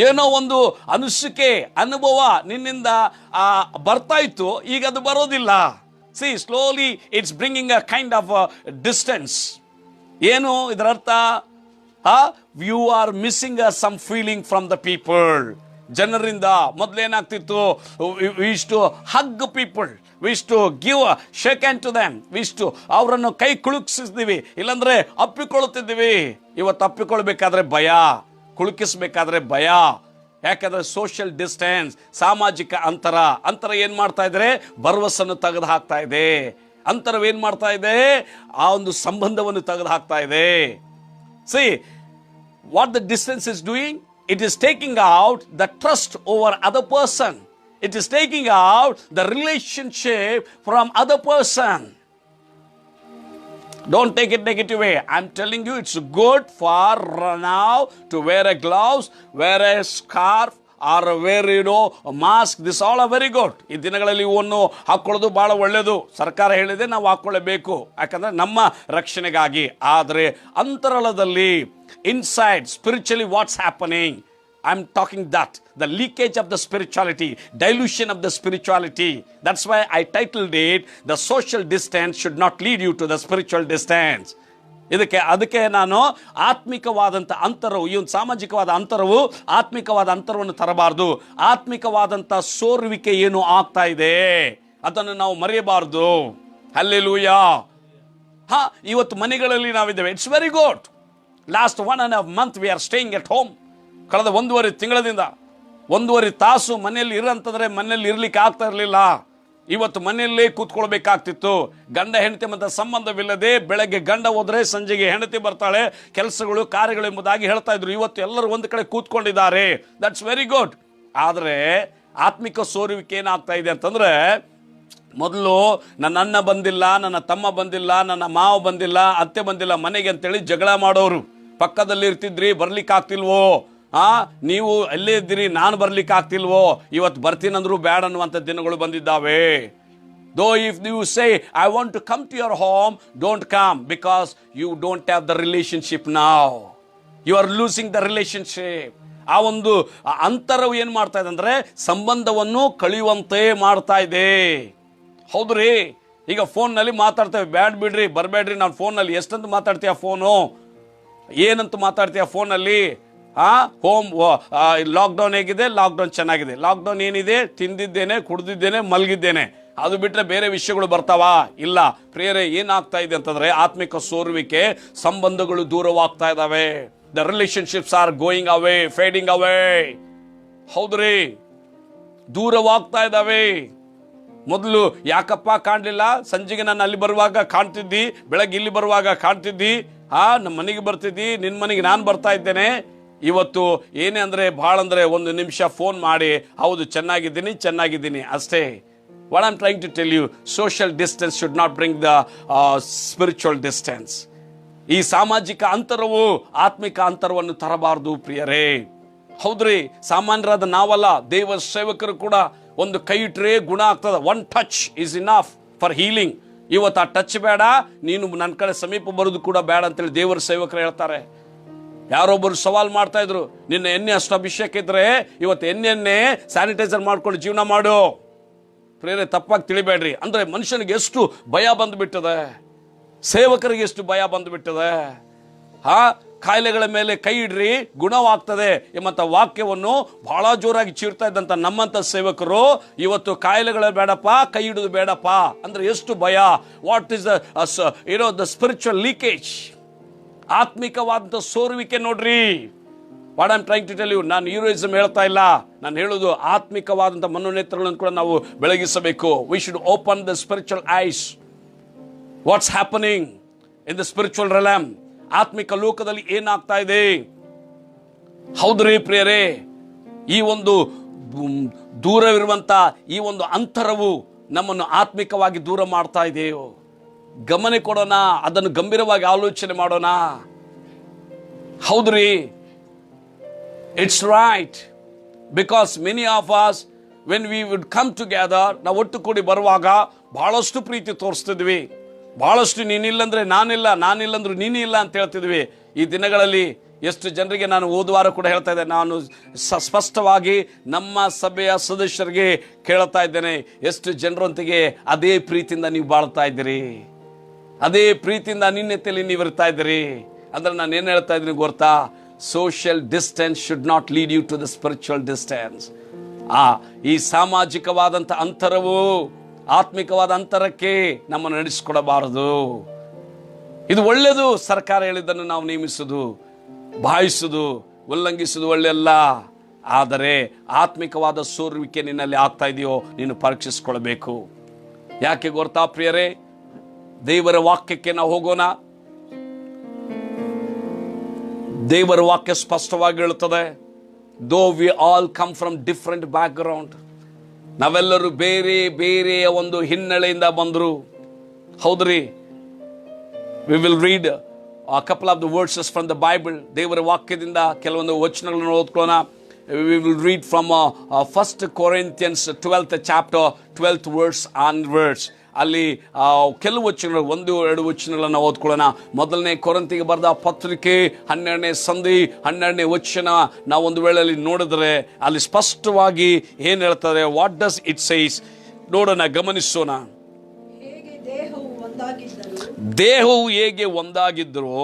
ಏನೋ ಒಂದು ಅನಿಸಿಕೆ, ಅನುಭವ ನಿನ್ನಿಂದ ಬರ್ತಾ ಇತ್ತು, ಈಗ ಅದು ಬರೋದಿಲ್ಲ. See, slowly it's bringing a kind of distance. ಏನು ಇದರ ಅರ್ಥ? You are missing some feeling from the people. ಜನರಿಂದ ಮೊದಲೇನಾಗ್ತಿತ್ತು, we used to hug people, we used to give a shake hand to them, we used to ಅವರನ್ನು ಕೈ ಕುಳುಕಿಸಿದ್ವಿ, ಇಲ್ಲಾಂದ್ರೆ ಅಪ್ಪಿಕೊಳ್ಳುತ್ತಿದ್ದೀವಿ. ಇವತ್ತು ಅಪ್ಪಿಕೊಳ್ಬೇಕಾದ್ರೆ ಭಯ, ಕುಳುಕಿಸಬೇಕಾದ್ರೆ ಭಯ. ಯಾಕಂದ್ರೆ ಸೋಷಿಯಲ್ ಡಿಸ್ಟೆನ್ಸ್, ಸಾಮಾಜಿಕ ಅಂತರ ಏನ್ ಮಾಡ್ತಾ ಇದ್ರೆ ಭರವಸನ್ನು ತೆಗೆದು ಹಾಕ್ತಾ ಇದೆ. ಅಂತರವೇನ್ ಮಾಡ್ತಾ ಇದೆ? ಆ ಒಂದು ಸಂಬಂಧವನ್ನು ತೆಗೆದು ಹಾಕ್ತಾ ಇದೆ. See, what the distance is doing? It is taking out the trust over other person. It is taking out the relationship from other person. Don't take it negative way. I'm telling you, it's good for now to wear a gloves, wear a scarf, or wear a mask. This all are very good. ಈ ದಿನಗಳಲ್ಲಿ ಇವನ್ನು ಹಾಕೊಳ್ಳೋದು ಬಹಳ ಒಳ್ಳೆಯದು. ಸರ್ಕಾರ ಹೇಳಿದೆ ನಾವು ಹಾಕೊಳ್ಳಬೇಕು, ಯಾಕಂದ್ರೆ ನಮ್ಮ ರಕ್ಷಣೆಗಾಗಿ. ಆದರೆ ಅಂತರಾಳದಲ್ಲಿ inside spiritually what's happening, I'm talking that the leakage of the spirituality, dilution of the spirituality. That's why I titled it, the social distance should not lead you to the spiritual distance. ಅದಕ್ಕೆ ನಾನು ಆತ್ಮಿಕವಾದಂಥ ಅಂತರವು, ಈ ಒಂದು ಸಾಮಾಜಿಕವಾದ ಅಂತರವು ಆತ್ಮಿಕವಾದ ಅಂತರವನ್ನು ತರಬಾರ್ದು. ಆತ್ಮಿಕವಾದಂಥ ಸೋರುವಿಕೆ ಏನು ಆಗ್ತಾ ಇದೆ ಅದನ್ನು ನಾವು ಮರೆಯಬಾರ್ದು. ಹಲ್ಲೆಲೂಯಾ. ಇವತ್ತು ಮನೆಗಳಲ್ಲಿ ನಾವಿದ್ದೇವೆ, it's very good. Last 1.5 month we are staying at home. ಕಳೆದ 1.5 ತಿಂಗಳಿಂದ 1.5 ತಾಸು ಮನೆಯಲ್ಲಿ ಇರಂತಂದ್ರೆ ಮನೆಯಲ್ಲಿ ಇರ್ಲಿಕ್ಕೆ ಆಗ್ತಾ ಇರಲಿಲ್ಲ. ಇವತ್ತು ಮನೆಯಲ್ಲೇ ಕೂತ್ಕೊಳ್ಬೇಕಾಗ್ತಿತ್ತು. ಗಂಡ ಹೆಂಡತಿ ಮತ್ತು ಸಂಬಂಧವಿಲ್ಲದೆ ಬೆಳಗ್ಗೆ ಗಂಡ ಹೋದ್ರೆ ಸಂಜೆಗೆ ಹೆಂಡತಿ ಬರ್ತಾಳೆ, ಕೆಲಸಗಳು ಕಾರ್ಯಗಳು ಎಂಬುದಾಗಿ ಹೇಳ್ತಾ ಇದ್ರು. ಇವತ್ತು ಎಲ್ಲರೂ ಒಂದು ಕಡೆ ಕೂತ್ಕೊಂಡಿದ್ದಾರೆ. That's very good. ಆದರೆ ಆತ್ಮಿಕ ಸೋರುವಿಕೆ ಏನಾಗ್ತಾ ಇದೆ ಅಂತಂದ್ರೆ, ಮೊದಲು ನನ್ನ ಅಣ್ಣ ಬಂದಿಲ್ಲ, ನನ್ನ ತಮ್ಮ ಬಂದಿಲ್ಲ, ನನ್ನ ಮಾವ ಬಂದಿಲ್ಲ, ಅತ್ತೆ ಬಂದಿಲ್ಲ ಮನೆಗೆ ಅಂತೇಳಿ ಜಗಳ ಮಾಡೋರು. ಪಕ್ಕದಲ್ಲಿ ಇರ್ತಿದ್ರಿ, ಬರ್ಲಿಕ್ಕೆ ಆಗ್ತಿಲ್ವೋ, ನೀವು ಅಲ್ಲೇ ಇದ್ದೀರಿ, ನಾನು ಬರ್ಲಿಕ್ಕೆ ಆಗ್ತಿಲ್ವೋ, ಇವತ್ತು ಬರ್ತೀನಂದ್ರು ಬೇಡ ಅನ್ನುವಂಥ ದಿನಗಳು ಬಂದಿದ್ದಾವೆ. Though if you say, I want to come to your home, don't come, because you don't have the relationship now. You are losing the relationship. ಆ ಒಂದು ಅಂತರವು ಏನು ಮಾಡ್ತಾ ಇದೆ ಅಂದ್ರೆ ಸಂಬಂಧವನ್ನು ಕಳೆಯುವಂತೆ ಮಾಡ್ತಾ ಇದೆ. ಹೌದ್ರಿ, ಈಗ ಫೋನ್ನಲ್ಲಿ ಮಾತಾಡ್ತೇವೆ, ಬ್ಯಾಡ್ ಬಿಡ್ರಿ, ಬರಬೇಡ್ರಿ, ನಾನು ಫೋನಲ್ಲಿ ಎಷ್ಟಂತ ಮಾತಾಡ್ತೀಯ, ಫೋನು ಏನಂತ ಮಾತಾಡ್ತೀಯ ಫೋನಲ್ಲಿ. ಹೋಮ್ ಲಾಕ್ಡೌನ್ ಹೇಗಿದೆ? ಲಾಕ್ಡೌನ್ ಚೆನ್ನಾಗಿದೆ. ಲಾಕ್ಡೌನ್ ಏನಿದೆ? ತಿಂದಿದ್ದೇನೆ, ಕುಡ್ದಿದ್ದೇನೆ, ಮಲಗಿದ್ದೇನೆ. ಅದು ಬಿಟ್ಟರೆ ಬೇರೆ ವಿಷಯಗಳು ಬರ್ತಾವ? ಇಲ್ಲ. ಪ್ರಿಯರೇ, ಏನಾಗ್ತಾ ಇದೆ ಅಂತಂದ್ರೆ ಆತ್ಮಿಕ ಸೋರುವಿಕೆ, ಸಂಬಂಧಗಳು ದೂರವಾಗ್ತಾ ಇದ್ದಾವೆ. The relationships are going away, fading away. ಹೌದ್ರಿ, ದೂರವಾಗ್ತಾ ಇದ್ದಾವೆ. ಮೊದಲು ಯಾಕಪ್ಪ ಕಾಣಲಿಲ್ಲ, ಸಂಜೆಗೆ ನಾನು ಅಲ್ಲಿ ಬರುವಾಗ ಕಾಣ್ತಿದ್ದಿ, ಬೆಳಗ್ಗೆ ಇಲ್ಲಿ ಬರುವಾಗ ಕಾಣ್ತಿದ್ದಿ, ನಮ್ಮ ಮನೆಗೆ ಬರ್ತಿದ್ದಿ, ನಿನ್ನ ಮನೆಗೆ ನಾನು ಬರ್ತಾ ಇದ್ದೇನೆ. ಇವತ್ತು ಏನೇ ಅಂದರೆ ಭಾಳ ಅಂದರೆ 1 ನಿಮಿಷ ಫೋನ್ ಮಾಡಿ, ಹೌದು ಚೆನ್ನಾಗಿದ್ದೀನಿ ಅಷ್ಟೇ. What I'm trying to tell you, social distance should not bring the spiritual distance. ಈ ಸಾಮಾಜಿಕ ಅಂತರವು ಆತ್ಮಿಕ ಅಂತರವನ್ನು ತರಬಾರದು ಪ್ರಿಯರೇ. ಹೌದ್ರಿ, ಸಾಮಾನ್ಯರಾದ ನಾವಲ್ಲ, ದೇವರ ಸೇವಕರು ಕೂಡ ಒಂದು ಕೈ ಇಟ್ಟರೆ ಗುಣ ಆಗ್ತದ. 1 touch is enough for healing. ಇವತ್ತು ಆ ಟಚ್ ಬೇಡ, ನೀನು ನನ್ನ ಕಡೆ ಸಮೀಪ ಬರೋದು ಕೂಡ ಬೇಡ ಅಂತೇಳಿ ದೇವರ ಸೇವಕರು ಹೇಳ್ತಾರೆ. ಯಾರೊಬ್ಬರು ಸವಾಲ್ ಮಾಡ್ತಾ ಇದ್ರು, ನಿನ್ನ ಎಣ್ಣೆ ಅಷ್ಟು ಅಭಿಷೇಕ ಇದ್ರೆ ಇವತ್ತು ಎಣ್ಣೆ ಸ್ಯಾನಿಟೈಸರ್ ಮಾಡ್ಕೊಂಡು ಜೀವನ ಮಾಡು. ಪ್ರೇರೆ, ತಪ್ಪಾಗಿ ತಿಳಿಬೇಡ್ರಿ. ಅಂದ್ರೆ ಮನುಷ್ಯನಿಗೆ ಎಷ್ಟು ಭಯ ಬಂದ್ಬಿಟ್ಟದೆ. ಸೇವಕರಿಗೆ ಎಷ್ಟು ಭಯ ಬಂದುಬಿಟ್ಟದೆ. ಕಾಯಿಲೆಗಳ ಮೇಲೆ ಕೈ ಇಡ್ರಿ, ಗುಣವಾಗ್ತದೆ ಎಂಬಂತ ವಾಕ್ಯವನ್ನು ಬಹಳ ಜೋರಾಗಿ ಚೀರ್ತಾ ಇದ್ದಂತ ನಮ್ಮಂತ ಸೇವಕರು ಇವತ್ತು ಕಾಯಿಲೆಗಳ ಬೇಡಪ್ಪ, ಕೈ ಇಡುದು ಬೇಡಪ್ಪ ಅಂದ್ರೆ ಎಷ್ಟು ಭಯ. What is the spiritual leakage, ಆತ್ಮಿಕವಾದಂತ ಸೋರುವಿಕೆ ನೋಡ್ರಿ. What I'm trying to tell you, ನಾನು ಹೀರೋಯಿಸಮ್ ಹೇಳ್ತಾ ಇಲ್ಲ, ನಾನು ಹೇಳೋದು ಆತ್ಮಿಕವಾದಂಥ ಮನೋನೇತ್ರಗಳನ್ನು ಕೂಡ ನಾವು ಬೆಳಗಿಸಬೇಕು. We should open the spiritual eyes. What's happening in the spiritual realm, ಆತ್ಮಿಕ ಲೋಕದಲ್ಲಿ ಏನಾಗ್ತಾ ಇದೆ. ಹೌದ್ರಿ ಪ್ರಿಯರೇ, ಈ ಒಂದು ದೂರವಿರುವಂತ ಈ ಒಂದು ಅಂತರವು ನಮ್ಮನ್ನು ಆತ್ಮಿಕವಾಗಿ ದೂರ ಮಾಡ್ತಾ ಇದೆಯೋ, ಗಮನ ಕೊಡೋಣ, ಅದನ್ನು ಗಂಭೀರವಾಗಿ ಆಲೋಚನೆ ಮಾಡೋಣ. ಹೌದ್ರಿ, it's right. Because many of us when we would come together, ನಾವು ಒಟ್ಟು ಕೂಡಿ ಬರುವಾಗ ಬಹಳಷ್ಟು ಪ್ರೀತಿ ತೋರಿಸ್ತಿದ್ವಿ, ಬಹಳಷ್ಟು ನೀನಿಲ್ಲಂದ್ರೆ ನಾನಿಲ್ಲ, ನಾನಿಲ್ಲಂದ್ರೆ ನೀನಿಲ್ಲ ಅಂತ ಹೇಳ್ತಿದ್ವಿ. ಈ ದಿನಗಳಲ್ಲಿ ಎಷ್ಟು ಜನರಿಗೆ ನಾನು ಓದುವಾರ ಕೂಡ ಹೇಳ್ತಾ ಇದ್ದೆ, ನಾನು ಸ್ಪಷ್ಟವಾಗಿ ನಮ್ಮ ಸಭೆಯ ಸದಸ್ಯರಿಗೆ ಕೇಳ್ತಾ ಇದ್ದೇನೆ, ಎಷ್ಟು ಜನರೊಂದಿಗೆ ಅದೇ ಪ್ರೀತಿಯಿಂದ ನೀವು ಬಾಳ್ತಾ ಇದ್ದೀರಿ, ಅದೇ ಪ್ರೀತಿಯಿಂದ ಅನ್ಯೋನ್ಯತೆಯಲ್ಲಿ ನೀವು ಇರ್ತಾ ಇದ್ದೀರಿ. ಅಂದ್ರೆ ನಾನು ಏನು ಹೇಳ್ತಾ ಇದ್ದೀನಿ ಗೊತ್ತಾ, social distance should not lead you to the spiritual distance. ಈ ಸಾಮಾಜಿಕವಾದಂಥ ಅಂತರವು ಆತ್ಮಿಕವಾದ ಅಂತರಕ್ಕೆ ನಮ್ಮನ್ನು ನಡೆಸಿಕೊಡಬಾರದು. ಇದು ಒಳ್ಳೆಯದು, ಸರ್ಕಾರ ಹೇಳಿದ್ದನ್ನು ನಾವು ನೇಮಿಸುವುದು, ಭಾವಿಸುವುದು, ಉಲ್ಲಂಘಿಸುವುದು ಒಳ್ಳೆಯಲ್ಲ. ಆದರೆ ಆತ್ಮಿಕವಾದ ಸೋರುವಿಕೆ ನಿನ್ನಲ್ಲಿ ಆಗ್ತಾ ಇದೆಯೋ ನೀನು ಪರೀಕ್ಷಿಸಿಕೊಳ್ಬೇಕು. ಯಾಕೆ ಗೊತ್ತಾ ಪ್ರಿಯರೇ, ದೇವರ ವಾಕ್ಯಕ್ಕೆ ನಾವು ಹೋಗೋಣ. ದೇವರ ವಾಕ್ಯ ಸ್ಪಷ್ಟವಾಗಿ ಹೇಳುತ್ತದೆ, ದೋ we all come from different back ground, ನಾವೆಲ್ಲರೂ ಬೇರೆ ಬೇರೆಯ ಒಂದು ಹಿನ್ನೆಲೆಯಿಂದ ಬಂದರು. ಹೌದ್ರಿ, we will read a couple of the verses from the Bible. ದೇವರ ವಾಕ್ಯದಿಂದ ಕೆಲವೊಂದು ವಚನಗಳನ್ನು ಓದ್ಕೊಳ್ಳೋಣ. We will read from 1 Corinthians 12th chapter 12th verse onwards. ಅಲ್ಲಿ ಕೆಲವು ವಚನಗಳು, 1-2 ವಚನಗಳನ್ನು ಓದ್ಕೊಳ್ಳೋಣ. ಮೊದಲನೇ ಕೊರಿಂಥಿಗೆ ಬರೆದ ಪತ್ರಿಕೆ 12ನೇ ಸಂಧಿ 12ನೇ ವಚನ ನಾವು ಒಂದು ವೇಳೆಯಲ್ಲಿ ನೋಡಿದ್ರೆ ಅಲ್ಲಿ ಸ್ಪಷ್ಟವಾಗಿ ಏನು ಹೇಳ್ತಾರೆ, ವಾಟ್ ಡಸ್ ಇಟ್ ಸೇಸ್ ನೋಡೋಣ, ಗಮನಿಸೋಣ. ದೇಹವು ಹೇಗೆ ಒಂದಾಗಿದ್ದರೂ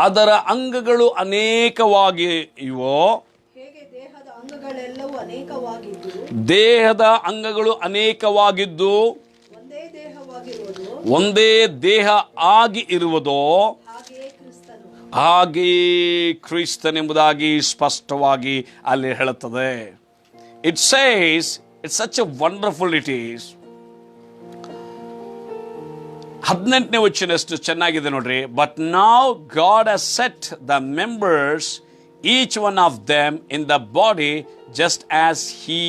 ಅದರ ಅಂಗಗಳು ಅನೇಕವಾಗಿವೆಯೋ, ದೇಹದ ಅಂಗಗಳು ಅನೇಕವಾಗಿದ್ದು ಒಂದೇ ದೇಹ ಆಗಿ ಇರುವುದೋ ಹಾಗೆಯೇ ಕ್ರಿಸ್ತನೆಂಬುದಾಗಿ ಸ್ಪಷ್ಟವಾಗಿ ಅಲ್ಲಿ ಹೇಳುತ್ತದೆ. It says, it's such a wonderful it is. 18ನೇ ವಚನ ಎಷ್ಟು ಚೆನ್ನಾಗಿದೆ ನೋಡ್ರಿ. But now God has set the members each one of them in the body just as he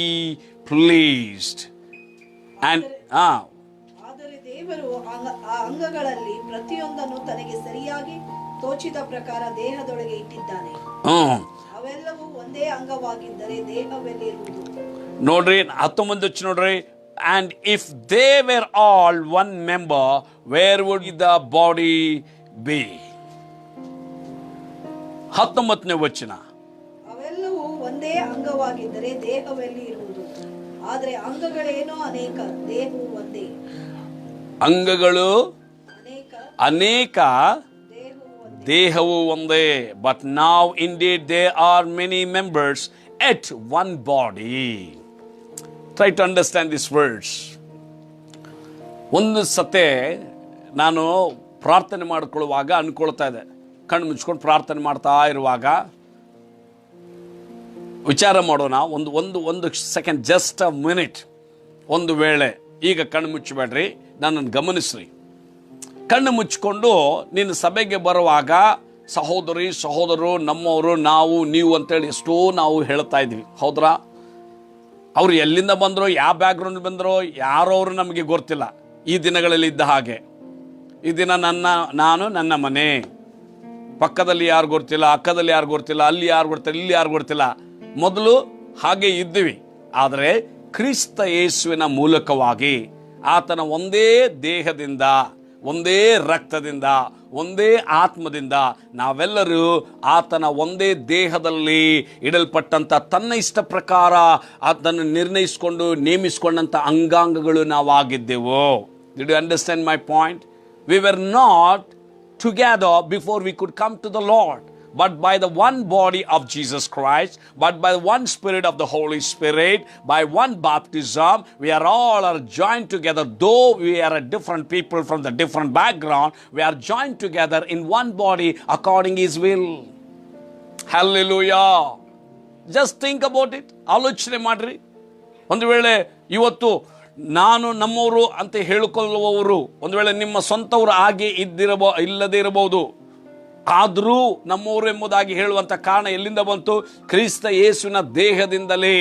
pleased. And ಆದರೆ ದೇವರು ಆ ಅಂಗಗಳಲ್ಲಿ ಪ್ರತಿಯೊಂದನ್ನು ತನಗೆ ಸರಿಯಾಗಿ ತೋಚಿದ ಪ್ರಕಾರ ದೇಹದೊಳಗೆ ಇಟ್ಟಿದ್ದಾನೆ. ಅವೆಲ್ಲವೂ ಒಂದೇ ಅಂಗವಾಗಿದ್ದರೆ ದೇಹವೆಲ್ಲಿರುವುದು. ನೋಡ್ರಿ 19 ವಚನ ನೋಡ್ರಿ. And if they were all one member, where would the body be? 19ನೇ ವಚನ. ಅವೆಲ್ಲವೂ ಒಂದೇ ಅಂಗವಾಗಿದ್ದರೆ ದೇಹವೆಲ್ಲಿ ಇರುವುದು. ಆದರೆ ಅಂಗಗಳೇನೋ ಅನೇಕ, ದೇಹವು ಒಂದೇ. ಅಂಗಗಳು ಅನೇಕ, ದೇಹವು ಒಂದೇ. But now indeed there are many members at one body. Try to understand these words. ಒಂದು ಸತೆ ನಾನು ಪ್ರಾರ್ಥನೆ ಮಾಡಿಕೊಳ್ಳುವಾಗ ಅನ್ಕೊಳ್ತಾ ಇದ್ದೆ, ಕಣ್ಣು ಮುಚ್ಕೊಂಡು ಪ್ರಾರ್ಥನೆ ಮಾಡ್ತಾ ಇರುವಾಗ ವಿಚಾರ ಮಾಡೋಣ, ಒಂದು ಸೆಕೆಂಡ್, ಜಸ್ಟ್ ಅ ಮಿನಿಟ್. ಒಂದು ವೇಳೆ ಈಗ ಕಣ್ಣು ಮುಚ್ಚಬೇಡ್ರಿ, ನನ್ನನ್ನು ಗಮನಿಸ್ರಿ. ಕಣ್ಣು ಮುಚ್ಚಿಕೊಂಡು ನಿನ್ನ ಸಭೆಗೆ ಬರುವಾಗ ಸಹೋದರಿ ಸಹೋದರರು, ನಮ್ಮವರು, ನಾವು, ನೀವು ಅಂತೇಳಿ ಎಷ್ಟೋ ನಾವು ಹೇಳ್ತಾ ಇದ್ವಿ, ಹೌದ್ರಾ? ಅವರು ಎಲ್ಲಿಂದ ಬಂದರೋ, ಯಾವ ಬ್ಯಾಕ್ಗ್ರೌಂಡ್ ಬಂದರೋ, ಯಾರೋ ಅವರು ನಮಗೆ ಗೊತ್ತಿಲ್ಲ. ಈ ದಿನಗಳಲ್ಲಿ ಇದ್ದ ಹಾಗೆ, ಈ ದಿನ ನಾನು ನನ್ನ ಮನೆ, ಪಕ್ಕದಲ್ಲಿ ಯಾರು ಗೊತ್ತಿಲ್ಲ, ಅಕ್ಕದಲ್ಲಿ ಯಾರು ಗೊತ್ತಿಲ್ಲ, ಅಲ್ಲಿ ಯಾರು ಗೊತ್ತಿಲ್ಲ, ಇಲ್ಲಿ ಯಾರು ಗೊತ್ತಿಲ್ಲ. ಮೊದಲು ಹಾಗೆ ಇದ್ವಿ. ಆದರೆ ಕ್ರಿಸ್ತ ಯೇಸುವಿನ ಮೂಲಕವಾಗಿ ಆತನ ಒಂದೇ ದೇಹದಿಂದ, ಒಂದೇ ರಕ್ತದಿಂದ, ಒಂದೇ ಆತ್ಮದಿಂದ ನಾವೆಲ್ಲರೂ ಆತನ ಒಂದೇ ದೇಹದಲ್ಲಿ ಇಡಲ್ಪಟ್ಟಂಥ ತನ್ನ ಇಷ್ಟ ಪ್ರಕಾರ ಅದನ್ನು ನಿರ್ಣಯಿಸಿಕೊಂಡು ನೇಮಿಸಿಕೊಂಡಂಥ ಅಂಗಾಂಗಗಳು ನಾವಾಗಿದ್ದೆವು. Did you understand my point? We were not together before we could come to the Lord, but by the one body of Jesus Christ, but by one Spirit of the Holy Spirit, by one baptism, we are joined together. Though we are a different people from the different background, we are joined together in one body according His will. Hallelujah. Just think about it. ಆಲೋಚನೆ ಮಾಡ್ರಿ. ಒಂದು ವೇಳೆ ಇವತ್ತು ನಾನು ನಮ್ಮವರು ಅಂತ ಹೇಳಿಕೊಳ್ಳುವವರು ಒಂದು ವೇಳೆ ನಿಮ್ಮ ಸ್ವಂತವರು ಹಾಗೆ ಇಲ್ಲದೆ ಇರಬಹುದು. ಆದರೂ ನಮ್ಮವರು ಎಂಬುದಾಗಿ ಹೇಳುವಂಥ ಕಾರಣ ಎಲ್ಲಿಂದ ಬಂತು? ಕ್ರಿಸ್ತ ಯೇಸುವಿನ ದೇಹದಿಂದಲೇ.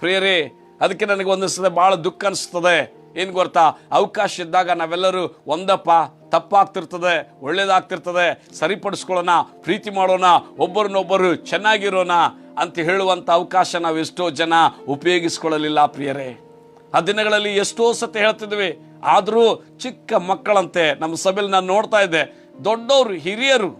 ಪ್ರಿಯರೇ, ಅದಕ್ಕೆ ನನಗೆ ಒಂದಿಸ್ತದೆ, ಭಾಳ ದುಃಖ ಅನಿಸ್ತದೆ. ಏನು ಗೊತ್ತಾ, ಅವಕಾಶ ಇದ್ದಾಗ ನಾವೆಲ್ಲರೂ ಒಂದಪ್ಪ, ತಪ್ಪಾಗ್ತಿರ್ತದೆ, ಒಳ್ಳೇದಾಗ್ತಿರ್ತದೆ, ಸರಿಪಡಿಸ್ಕೊಳ್ಳೋಣ, ಪ್ರೀತಿ ಮಾಡೋಣ, ಒಬ್ಬರನ್ನೊಬ್ಬರು ಚೆನ್ನಾಗಿರೋಣ ಅಂತ ಹೇಳುವಂಥ ಅವಕಾಶ ನಾವು ಎಷ್ಟೋ ಜನ ಉಪಯೋಗಿಸ್ಕೊಳ್ಳಲಿಲ್ಲ ಪ್ರಿಯರೇ. ಆ ದಿನಗಳಲ್ಲಿ ಎಷ್ಟೋ ಸತಿ ಹೇಳ್ತಿದ್ವಿ. ಆದರೂ ಚಿಕ್ಕ ಮಕ್ಕಳಂತೆ ನಮ್ಮ ಸಭೆಯಲ್ಲಿ ನಾನು ನೋಡ್ತಾ ಇದ್ದೆ, ದೊಡ್ಡವರು ಹಿರಿಯರು,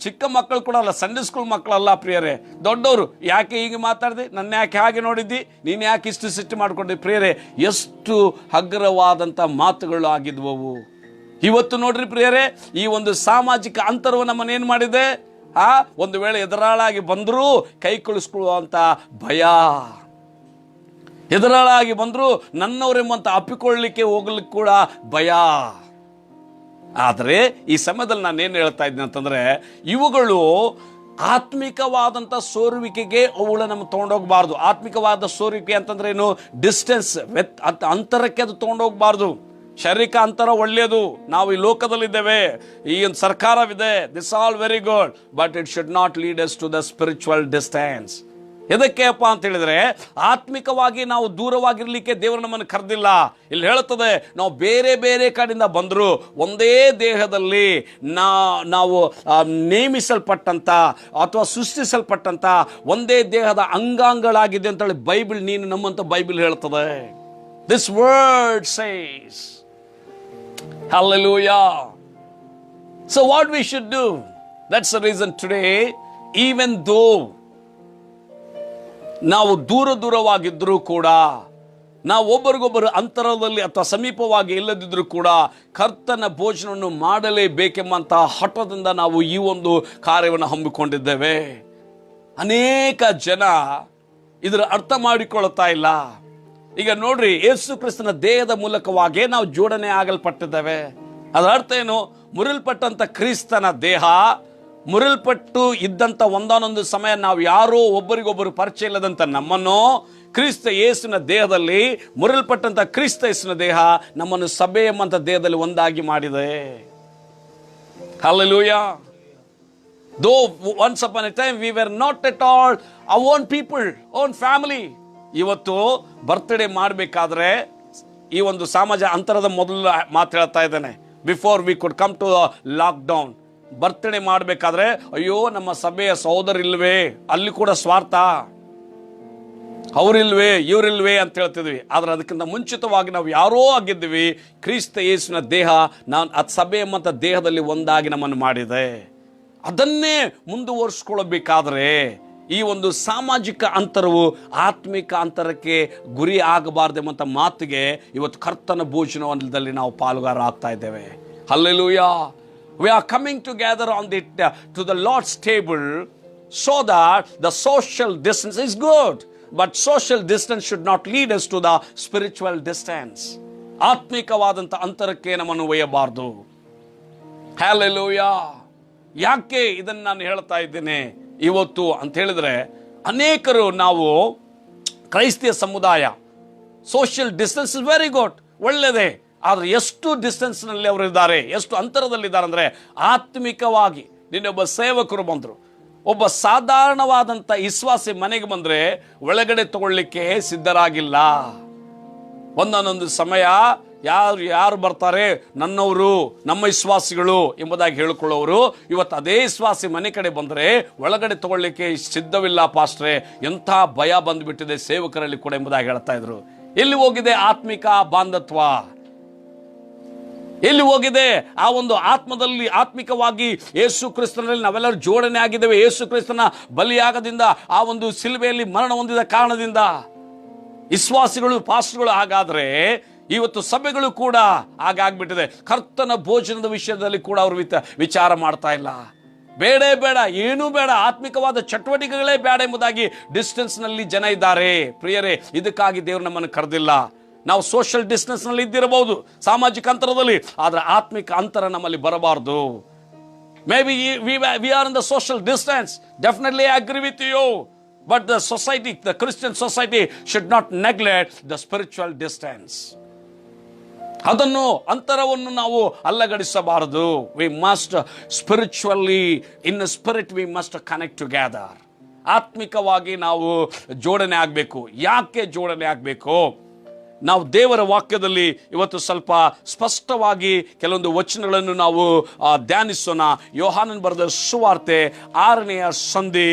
ಚಿಕ್ಕ ಮಕ್ಕಳು ಕೂಡ ಅಲ್ಲ, ಸಂಡೇ ಸ್ಕೂಲ್ ಮಕ್ಕಳಲ್ಲ ಪ್ರಿಯರೇ, ದೊಡ್ಡವರು, ಯಾಕೆ ಹೀಗೆ ಮಾತಾಡಿದೆ, ನನ್ನ ಯಾಕೆ ಹಾಗೆ ನೋಡಿದ್ದಿ, ನೀನು ಯಾಕೆ ಇಷ್ಟು ಸಿಟ್ಟು ಮಾಡ್ಕೊಂಡಿ? ಪ್ರಿಯರೇ, ಎಷ್ಟು ಹಗುರವಾದಂಥ ಮಾತುಗಳು ಆಗಿದ್ವವು. ಇವತ್ತು ನೋಡ್ರಿ ಪ್ರಿಯರೇ, ಈ ಒಂದು ಸಾಮಾಜಿಕ ಅಂತರವು ನಮ್ಮನ್ನೇನು ಮಾಡಿದೆ? ಒಂದು ವೇಳೆ ಎದುರಾಳಾಗಿ ಬಂದರೂ ಕೈ ಕುಳಿಸ್ಕೊಳ್ಳುವಂಥ ಭಯ, ಎದುರಾಳಾಗಿ ಬಂದರೂ ನನ್ನವರೆಂಬಂತ ಅಪ್ಪಿಕೊಳ್ಳಲಿಕ್ಕೆ ಹೋಗ್ಲಿಕ್ಕೆ ಕೂಡ ಭಯ. ಆದರೆ ಈ ಸಮಯದಲ್ಲಿ ನಾನೇನು ಹೇಳ್ತಾ ಇದ್ದೀನಿ ಅಂತಂದ್ರೆ, ಇವುಗಳು ಆತ್ಮಿಕವಾದಂಥ ಸೋರುವಿಕೆಗೆ ಅವುಗಳ ನಮ್ಮ ತೊಗೊಂಡೋಗ್ಬಾರ್ದು. ಆತ್ಮಿಕವಾದ ಸೋರುವಿಕೆ ಅಂತಂದ್ರೆ ಏನು? ಡಿಸ್ಟೆನ್ಸ್, ಅಂತರಕ್ಕೆ ಅದು ತೊಗೊಂಡೋಗ್ಬಾರ್ದು. ಶಾರೀರಿಕ ಅಂತರ ಒಳ್ಳೆಯದು, ನಾವು ಈ ಲೋಕದಲ್ಲಿದ್ದೇವೆ, ಈ ಒಂದು ಸರ್ಕಾರವಿದೆ, this all very good, but it should not lead us to the spiritual distance. ಎದಕ್ಕೆಪ್ಪ ಅಂತ ಹೇಳಿದ್ರೆ, ಆತ್ಮಿಕವಾಗಿ ನಾವು ದೂರವಾಗಿರ್ಲಿಕ್ಕೆ ದೇವರು ನಮ್ಮನ್ನು ಕರೆದಿಲ್ಲ. ಇಲ್ಲಿ ಹೇಳುತ್ತದೆ, ನಾವು ಬೇರೆ ಬೇರೆ ಕಡೆಯಿಂದ ಬಂದರೂ ಒಂದೇ ದೇಹದಲ್ಲಿ ನಾವು ನೇಮಿಸಲ್ಪಟ್ಟಂತ ಅಥವಾ ಸೃಷ್ಟಿಸಲ್ಪಟ್ಟಂತ ಒಂದೇ ದೇಹದ ಅಂಗಾಂಗಗಳಾಗಿದೆ ಅಂತೇಳಿ ಬೈಬಲ್, ನೀನು ನಮ್ಮಂತ ಬೈಬಲ್ ಹೇಳ್ತದೆ. This word says. Hallelujah. So what we should do? That's the reason today, even though ನಾವು ದೂರವಾಗಿದ್ದರೂ ಕೂಡ, ನಾವು ಒಬ್ಬರಿಗೊಬ್ಬರು ಅಂತರದಲ್ಲಿ ಅಥವಾ ಸಮೀಪವಾಗಿ ಇಲ್ಲದಿದ್ದರೂ ಕೂಡ ಕರ್ತನ ಭೋಜನವನ್ನು ಮಾಡಲೇಬೇಕೆಂಬಂಥ ಹಠದಿಂದ ನಾವು ಈ ಒಂದು ಕಾರ್ಯವನ್ನು ಹಮ್ಮಿಕೊಂಡಿದ್ದೇವೆ. ಅನೇಕ ಜನ ಇದರ ಅರ್ಥ ಮಾಡಿಕೊಳ್ಳುತ್ತಾ ಇಲ್ಲ. ಈಗ ನೋಡ್ರಿ, ಯೇಸು ಕ್ರಿಸ್ತನ ದೇಹದ ಮೂಲಕವಾಗಿ ನಾವು ಜೋಡಣೆ ಆಗಲ್ಪಟ್ಟಿದ್ದೇವೆ. ಅದರ ಅರ್ಥ ಏನು? ಮುರಿಲ್ಪಟ್ಟಂತ ಕ್ರಿಸ್ತನ ದೇಹ, ಮುರಿಲ್ಪಟ್ಟು ಇದ್ದಂಥ ಒಂದಾನೊಂದು ಸಮಯ ನಾವು ಯಾರೋ ಒಬ್ಬರಿಗೊಬ್ಬರು ಪರಿಚಯ ಇಲ್ಲದಂತ ನಮ್ಮನ್ನು ಕ್ರಿಸ್ತ ಯೇಸುವಿನ ದೇಹದಲ್ಲಿ, ಮುರಿಲ್ಪಟ್ಟಂತ ಕ್ರಿಸ್ತ ಯೇಸುವಿನ ದೇಹ ನಮ್ಮನ್ನು ಸಭೆ ಎಂಬಂತ ದೇಹದಲ್ಲಿ ಒಂದಾಗಿ ಮಾಡಿದೆ. Hallelujah. Though once upon a time we were not at all our own people, own family. ಇವತ್ತು ಬರ್ತ್ಡೇ ಮಾಡಬೇಕಾದ್ರೆ ಈ ಒಂದು ಸಮಾಜ ಅಂತರದ ಮೊದಲು ಮಾತು ಹೇಳ್ತಾ ಇದ್ದೇನೆ. Before we could come to lockdown, birthday ಮಾಡಬೇಕಾದ್ರೆ ಅಯ್ಯೋ ನಮ್ಮ ಸಭೆಯ ಸಹೋದರಿಲ್ವೇ, ಅಲ್ಲಿ ಕೂಡ ಸ್ವಾರ್ಥ, ಅವರಿಲ್ವೇ ಇವರಿಲ್ವೇ ಅಂತ ಹೇಳ್ತಿದ್ವಿ. ಆದ್ರೆ ಅದಕ್ಕಿಂತ ಮುಂಚಿತವಾಗಿ ನಾವು ಯಾರೋ ಆಗಿದ್ವಿ. ಕ್ರಿಸ್ತ ಯೇಸುವಿನ ದೇಹ ಸಭೆ ಎಂಬಂತ ದೇಹದಲ್ಲಿ ಒಂದಾಗಿ ನಮ್ಮನ್ನು ಮಾಡಿದೆ. ಅದನ್ನೇ ಮುಂದುವರಿಸ್ಕೊಳ್ಬೇಕಾದ್ರೆ ಈ ಒಂದು ಸಾಮಾಜಿಕ ಅಂತರವು ಆತ್ಮಿಕ ಅಂತರಕ್ಕೆ ಗುರಿ ಆಗಬಾರ್ದೆಂಬಂತ ಮಾತಿಗೆ ಇವತ್ತು ಕರ್ತನ ಭೋಜನದಲ್ಲಿ ನಾವು ಪಾಲುಗಾರ ಆಗ್ತಾ ಇದ್ದೇವೆ. Hallelujah. We are coming together on to the Lord's table so that the social distance is good, but social distance should not lead us to the spiritual distance. ಆತ್ಮಿಕವಾದಂಥ ಅಂತರಕ್ಕೆ ನಮ್ಮನ್ನು ಒಯ್ಯಬಾರ್ದು. Hallelujah. ಯಾಕೆ ಇದನ್ನು ನಾನು ಹೇಳ್ತಾ ಇದ್ದೇನೆ ಇವತ್ತು ಅಂತ ಹೇಳಿದ್ರೆ, ಅನೇಕರು ನಾವು ಕ್ರೈಸ್ತಿಯ ಸಮುದಾಯ, social distance is very good, ಒಳ್ಳೆಯದೇ. ಆದರೆ ಎಷ್ಟು ಡಿಸ್ಟೆನ್ಸ್ನಲ್ಲಿ ಅವರು ಇದ್ದಾರೆ, ಎಷ್ಟು ಅಂತರದಲ್ಲಿದ್ದಾರೆ ಅಂದರೆ, ಆತ್ಮಿಕವಾಗಿ ನಿನ್ನೊಬ್ಬ ಸೇವಕರು ಬಂದರು, ಒಬ್ಬ ಸಾಧಾರಣವಾದಂಥ ವಿಶ್ವಾಸಿ ಮನೆಗೆ ಬಂದರೆ ಒಳಗಡೆ ತಗೊಳ್ಳಿಕ್ಕೆ ಸಿದ್ಧರಾಗಿಲ್ಲ. ಒಂದೊಂದು ಸಮಯ ಯಾರು ಬರ್ತಾರೆ, ನನ್ನವರು, ನಮ್ಮ ವಿಶ್ವಾಸಿಗಳು ಎಂಬುದಾಗಿ ಹೇಳಿಕೊಳ್ಳೋರು ಇವತ್ತು ಅದೇ ವಿಶ್ವಾಸಿ ಮನೆ ಕಡೆ ಬಂದರೆ ಒಳಗಡೆ ತಗೊಳ್ಳಿಕ್ಕೆ ಸಿದ್ಧವಿಲ್ಲ. ಪಾಸ್ಟ್ರೆ, ಎಂಥ ಭಯ ಬಂದುಬಿಟ್ಟಿದೆ ಸೇವಕರಲ್ಲಿ ಕೂಡ ಎಂಬುದಾಗಿ ಹೇಳ್ತಾ ಇದ್ರು. ಎಲ್ಲಿ ಹೋಗಿದೆ ಆತ್ಮಿಕ ಬಾಂಧತ್ವ? ಎಲ್ಲಿ ಹೋಗಿದೆ ಆ ಒಂದು ಆತ್ಮದಲ್ಲಿ? ಆತ್ಮಿಕವಾಗಿ ಯೇಸು ಕ್ರಿಸ್ತನಲ್ಲಿ ನಾವೆಲ್ಲರೂ ಜೋಡಣೆ ಆಗಿದ್ದೇವೆ. ಯೇಸು ಕ್ರಿಸ್ತನ ಬಲಿಯಾಗದಿಂದ, ಆ ಒಂದು ಶಿಲುಬೆಯಲ್ಲಿ ಮರಣ ಹೊಂದಿದ ಕಾರಣದಿಂದ ವಿಶ್ವಾಸಿಗಳು ಪಾಸ್ಟರ್ಗಳು ಹಾಗಾದ್ರೆ ಇವತ್ತು ಸಭೆಗಳು ಕೂಡ ಹಾಗಾಗ್ಬಿಟ್ಟಿದೆ. ಕರ್ತನ ಭೋಜನದ ವಿಷಯದಲ್ಲಿ ಕೂಡ ಅವರು ವಿಚಾರ ಮಾಡ್ತಾ ಇಲ್ಲ. ಬೇಡ ಏನೂ ಬೇಡ, ಆತ್ಮಿಕವಾದ ಚಟುವಟಿಕೆಗಳೇ ಬೇಡ ಎಂಬುದಾಗಿ ಡಿಸ್ಟೆನ್ಸ್ ನಲ್ಲಿ ಜನ ಇದ್ದಾರೆ. ಪ್ರಿಯರೇ, ಇದಕ್ಕಾಗಿ ದೇವರು ನಮ್ಮನ್ನು ಕರೆದಿಲ್ಲ. ನಾವು ಸೋಷಿಯಲ್ ಡಿಸ್ಟೆನ್ಸ್ ನಲ್ಲಿ ಇದ್ದಿರಬಹುದು, ಸಾಮಾಜಿಕ ಅಂತರದಲ್ಲಿ, ಆದ್ರೆ ಆತ್ಮಿಕ ಅಂತರ ನಮ್ಮಲ್ಲಿ ಬರಬಾರದು. Maybe we are in the social distance. Definitely I agree with you. But the society, the Christian society should not neglect the spiritual distance. ಅದನ್ನು ಅಂತರವನ್ನು ನಾವು ಅಲ್ಲಗಡಿಸಬಾರದು. We must spiritually, in the spirit we must connect together. ಆತ್ಮಿಕವಾಗಿ ನಾವು ಜೋಡಣೆ ಆಗಬೇಕು. ಯಾಕೆ ಜೋಡಣೆ ಆಗಬೇಕು? ನಾವು ದೇವರ ವಾಕ್ಯದಲ್ಲಿ ಇವತ್ತು ಸ್ವಲ್ಪ ಸ್ಪಷ್ಟವಾಗಿ ಕೆಲವೊಂದು ವಚನಗಳನ್ನು ನಾವು ಧ್ಯಾನಿಸೋಣ. ಯೋಹಾನನ್ ಬರೆದ ಸುವಾರ್ತೆ 6ನೇ ಸಂಧಿ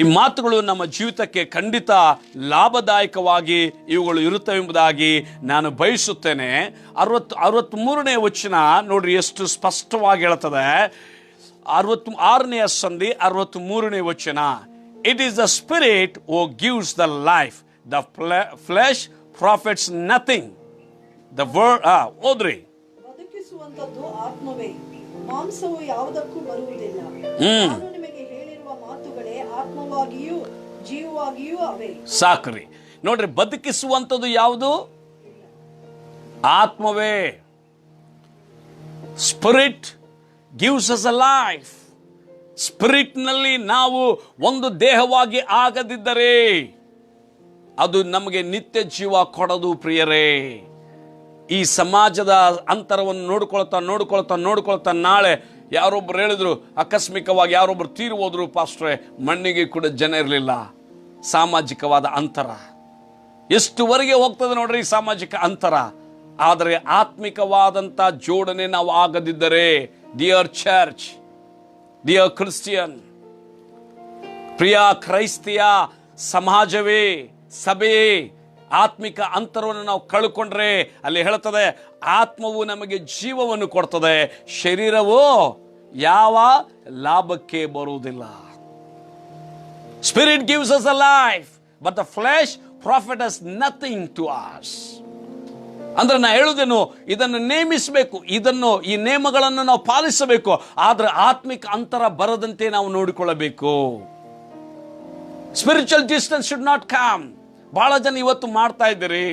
ಈ ಮಾತುಗಳು ನಮ್ಮ ಜೀವಿತಕ್ಕೆ ಖಂಡಿತ ಲಾಭದಾಯಕವಾಗಿ ಇವುಗಳು ಇರುತ್ತವೆ ಎಂಬುದಾಗಿ ನಾನು ಬಯಸುತ್ತೇನೆ. 63ನೇ ವಚನ ನೋಡ್ರಿ ಎಷ್ಟು ಸ್ಪಷ್ಟವಾಗಿ ಹೇಳ್ತದೆ. 6ನೇ ಸಂಧಿ 63ನೇ ವಚನ. It is the spirit who gives the life. The flesh profits nothing. The word ಓದ್ರಿ. ಬದುಕಿಸುವಂತದ್ದು ಆತ್ಮವೇ, ಮಾಂಸವು ಯಾವುದಕ್ಕೂ ಬರುವುದಿಲ್ಲ. ನಾನು ನಿಮಗೆ ಹೇಳಿರುವ ಮಾತುಗಳೇ ಆತ್ಮವಾಗಿಯೂ ಜೀವವಾಗಿಯೂ ಅವೇ. ಸಾಕ್ರಿ, ನೋಡ್ರಿ, ಬದುಕಿಸುವಂತದ್ದು ಯಾವುದು? ಆತ್ಮವೇ. Spirit gives us a life. Spirit ನಲ್ಲಿ ನಾವು ಒಂದು ದೇಹವಾಗಿ ಆಗದಿದ್ದರೆ ಅದು ನಮಗೆ ನಿತ್ಯ ಜೀವ ಕೊಡದು. ಪ್ರಿಯರೇ, ಈ ಸಮಾಜದ ಅಂತರವನ್ನು ನೋಡ್ಕೊಳ್ತಾ ನಾಳೆ ಯಾರೊಬ್ರು ಹೇಳಿದ್ರು, ಆಕಸ್ಮಿಕವಾಗಿ ಯಾರೊಬ್ರು ತೀರಿ ಹೋದ್ರು ಪಾಸ್ಟ್ರೆ, ಮಣ್ಣಿಗೆ ಕೂಡ ಜನ ಇರಲಿಲ್ಲ. ಸಾಮಾಜಿಕವಾದ ಅಂತರ ಎಷ್ಟುವರೆಗೆ ಹೋಗ್ತದೆ ನೋಡ್ರಿ ಈ ಸಾಮಾಜಿಕ ಅಂತರ. ಆದರೆ ಆತ್ಮಿಕವಾದಂಥ ಜೋಡಣೆ ನಾವು ಆಗದಿದ್ದರೆ, ಡಿಯರ್ ಚರ್ಚ್, ಡಿಯರ್ ಕ್ರಿಸ್ಟಿಯನ್, ಪ್ರಿಯ ಕ್ರೈಸ್ತಿಯ ಸಮಾಜವೇ, ಸಭೆಯೇ, ಆತ್ಮಿಕ ಅಂತರವನ್ನು ನಾವು ಕಳ್ಕೊಂಡ್ರೆ ಅಲ್ಲಿ ಹೇಳ್ತದೆ ಆತ್ಮವು ನಮಗೆ ಜೀವವನ್ನು ಕೊಡ್ತದೆ, ಶರೀರವು ಯಾವ ಲಾಭಕ್ಕೆ ಬರುವುದಿಲ್ಲ. Spirit gives us a life, but the flesh profits nothing to us. ಅಂದ್ರೆ ನಾ ಹೇಳುವುದೇನು, ಇದನ್ನು ನೇಮಿಸಬೇಕು, ಈ ನೇಮಗಳನ್ನು ನಾವು ಪಾಲಿಸಬೇಕು. ಆದ್ರೆ ಆತ್ಮಿಕ ಅಂತರ ಬರದಂತೆ ನಾವು ನೋಡಿಕೊಳ್ಳಬೇಕು. Spiritual distance should not come. ಬಹಳ ಜನ ಇವತ್ತು ಮಾಡ್ತಾ ಇದ್ದೀರಿ,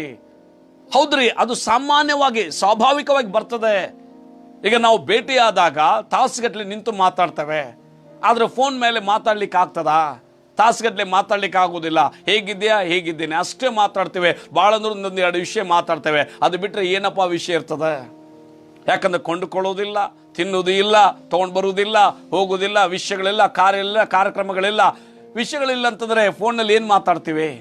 ಹೌದ್ರಿ, ಅದು ಸಾಮಾನ್ಯವಾಗಿ ಸ್ವಾಭಾವಿಕವಾಗಿ ಬರ್ತದೆ. ಈಗ ನಾವು ಭೇಟಿಯಾದಾಗ ತಾಸುಗಟ್ಟಲೆ ನಿಂತು ಮಾತಾಡ್ತೇವೆ, ಆದ್ರೆ ಫೋನ್ ಮೇಲೆ ಮಾತಾಡ್ಲಿಕ್ಕೆ ಆಗ್ತದಾ? ತಾಸುಗಟ್ಟಲೆ ಮಾತಾಡ್ಲಿಕ್ಕೆ ಆಗೋದಿಲ್ಲ. ಹೇಗಿದ್ದೇನೆ ಅಷ್ಟೇ ಮಾತಾಡ್ತೇವೆ. ಭಾಳ ಅಂದ್ರೆ ಒಂದೊಂದು 2 ವಿಷಯ ಮಾತಾಡ್ತೇವೆ. ಅದು ಬಿಟ್ಟರೆ ಏನಪ್ಪ ವಿಷಯ ಇರ್ತದೆ? ಯಾಕಂದ್ರೆ ಕೊಂಡುಕೊಳ್ಳೋದಿಲ್ಲ, ತಿನ್ನುವುದು ಇಲ್ಲ, ತೊಗೊಂಡು ಬರುವುದಿಲ್ಲ, ಹೋಗುವುದಿಲ್ಲ, ವಿಷಯಗಳಿಲ್ಲ, ಕಾರ್ಯಕ್ರಮಗಳಿಲ್ಲ. ವಿಷಯಗಳಿಲ್ಲ ಅಂತಂದ್ರೆ ಫೋನ್ನಲ್ಲಿ ಏನು ಮಾತಾಡ್ತೀವಿ?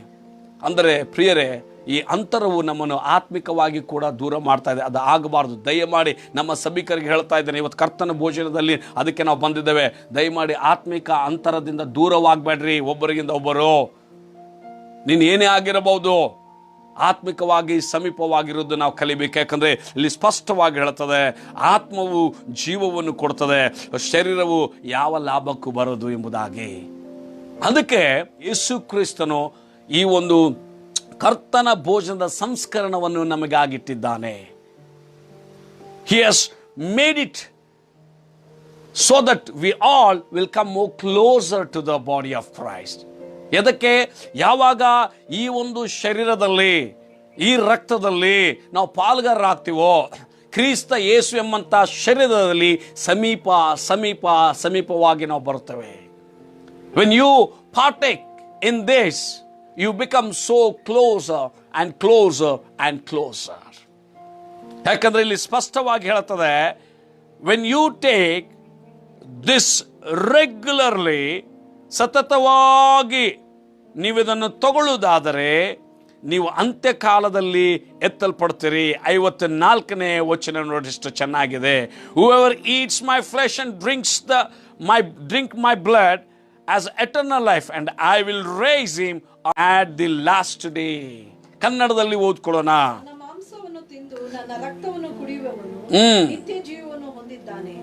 ಅಂದರೆ ಪ್ರಿಯರೇ, ಈ ಅಂತರವು ನಮ್ಮನ್ನು ಆತ್ಮಿಕವಾಗಿ ಕೂಡ ದೂರ ಮಾಡ್ತಾ ಇದೆ. ಅದು ಆಗಬಾರ್ದು. ದಯಮಾಡಿ ನಮ್ಮ ಸಭಿಕರಿಗೆ ಹೇಳ್ತಾ ಇದ್ದೇನೆ, ಇವತ್ತು ಕರ್ತನ ಭೋಜನದಲ್ಲಿ ಅದಕ್ಕೆ ನಾವು ಬಂದಿದ್ದೇವೆ. ದಯಮಾಡಿ ಆತ್ಮಿಕ ಅಂತರದಿಂದ ದೂರವಾಗಬೇಡ್ರಿ. ಒಬ್ಬರಿಗಿಂತ ಒಬ್ಬರು, ನೀನು ಏನೇ ಆಗಿರಬಹುದು, ಆತ್ಮಿಕವಾಗಿ ಸಮೀಪವಾಗಿರೋದು ನಾವು ಕಲಿಬೇಕು. ಯಾಕಂದ್ರೆ ಇಲ್ಲಿ ಸ್ಪಷ್ಟವಾಗಿ ಹೇಳ್ತದೆ, ಆತ್ಮವು ಜೀವವನ್ನು ಕೊಡ್ತದೆ, ಶರೀರವು ಯಾವ ಲಾಭಕ್ಕೂ ಬರೋದು ಎಂಬುದಾಗಿ. ಅದಕ್ಕೆ ಯೇಸು ಕ್ರಿಸ್ತನು ಈ ಒಂದು ಕರ್ತನ ಭೋಜನದ ಸಂಸ್ಕರಣವನ್ನು ನಮಗಾಗಿಟ್ಟಿದ್ದಾನೆ. He has made it so that we all will come more closer to the body of Christ. ಎದಕ್ಕೆ? ಯಾವಾಗ ಈ ಒಂದು ಶರೀರದಲ್ಲಿ, ಈ ರಕ್ತದಲ್ಲಿ ನಾವು ಪಾಲ್ಗಾರರಾಗ್ತೀವೋ, ಕ್ರಿಸ್ತ ಯೇಸು ಎಂಬಂತ ಶರೀರದಲ್ಲಿ ಸಮೀಪವಾಗಿ ನಾವು ಬರುತ್ತೇವೆ. When you partake in this, you become so closer and closer and closer. ಯಾಕಂದ್ರೆ ಇಲ್ಲಿ ಸ್ಪಷ್ಟವಾಗಿ ಹೇಳ್ತದೆ, when you take this regularly, ಸತತವಾಗಿ ನೀವಿದನ್ನು ತಗೊಳ್ಳುವುದಾದರೆ ನೀವು ಅಂತ್ಯಕಾಲದಲ್ಲಿ ಎತ್ತಲ್ಪಡ್ತೀರಿ. 54ನೇ ವಚನ ನೋಡಿ ಎಷ್ಟು ಚೆನ್ನಾಗಿದೆ. Whoever eats my flesh and drink my blood as eternal life, and I will raise him at the last day. ಕನ್ನಡದಲ್ಲಿ ಓದ್ಕೊಳ್ಳೋಣ. ನನ್ನ ಮಾಂಸವನ್ನು ತಿಂದು ನನ್ನ ರಕ್ತವನ್ನು ಕುಡಿಯುವವನು ನಿತ್ಯ ಜೀವವನ್ನು ಹೊಂದಿದ್ದಾನೆ,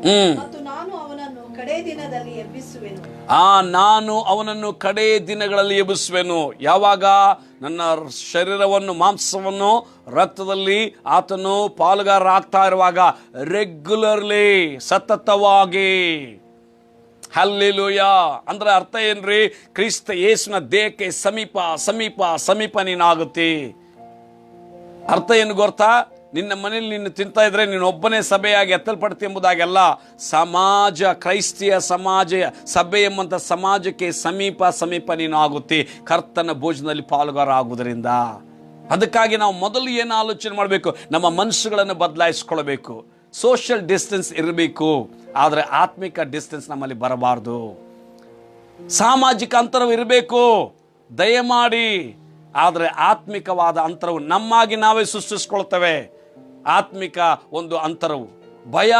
ಮತ್ತು ನಾನು ಅವನನ್ನು ಕಡೇ ದಿನದಲ್ಲಿ ಎಬ್ಬಿಸುವೆನು. ನಾನು ಅವನನ್ನು ಕಡೇ ದಿನಗಳಲ್ಲಿ ಎಬ್ಬಿಸುವೆನು. ಯಾವಾಗ? ನನ್ನ ಶರೀರವನ್ನು, ಮಾಂಸವನ್ನು, ರಕ್ತದಲ್ಲಿ ಆತನು ಪಾಲುಗಾರರಾಗ್ತಾ ಇರುವಾಗ, ರೆಗ್ಯುಲರ್ಲಿ, ಸತತವಾಗಿ. ಹಲ್ಲೆಲೂಯಾ. ಅಂದ್ರೆ ಅರ್ಥ ಏನ್ರಿ? ಕ್ರಿಸ್ತ ಯೇಸುವಿನ ದೇಹಕ್ಕೆ ಸಮೀಪ ಸಮೀಪ ಸಮೀಪ ನೀನಾಗುತ್ತೆ. ಅರ್ಥ ಏನು ಗೊತ್ತಾ? ನಿನ್ನ ಮನೇಲಿ ನೀನು ತಿಂತಾ ಇದ್ರೆ ನೀನು ಒಬ್ಬನೇ ಸಭೆಯಾಗಿ ಎತ್ತಲ್ಪಡ್ತಿ ಎಂಬುದಾಗೆಲ್ಲ, ಸಮಾಜ, ಕ್ರೈಸ್ತಿಯ ಸಮಾಜ, ಸಭೆ ಎಂಬಂಥ ಸಮಾಜಕ್ಕೆ ಸಮೀಪ ಸಮೀಪ ನೀನು ಆಗುತ್ತೆ ಕರ್ತನ ಭೋಜನದಲ್ಲಿ ಪಾಲುಗಾರ ಆಗುವುದರಿಂದ. ಅದಕ್ಕಾಗಿ ನಾವು ಮೊದಲು ಏನು ಆಲೋಚನೆ ಮಾಡಬೇಕು? ನಮ್ಮ ಮನಸ್ಸುಗಳನ್ನು ಬದಲಾಯಿಸ್ಕೊಳ್ಬೇಕು. ಸೋಷಿಯಲ್ ಡಿಸ್ಟೆನ್ಸ್ ಇರಬೇಕು, ಆದರೆ ಆತ್ಮಿಕ ಡಿಸ್ಟೆನ್ಸ್ ನಮ್ಮಲ್ಲಿ ಬರಬಾರ್ದು. ಸಾಮಾಜಿಕ ಅಂತರವು ಇರಬೇಕು, ದಯಮಾಡಿ. ಆದರೆ ಆತ್ಮಿಕವಾದ ಅಂತರವು ನಮ್ಮಾಗಿ ನಾವೇ ಸೃಷ್ಟಿಸ್ಕೊಳ್ತೇವೆ. ಆತ್ಮಿಕ ಒಂದು ಅಂತರವು ಭಯ.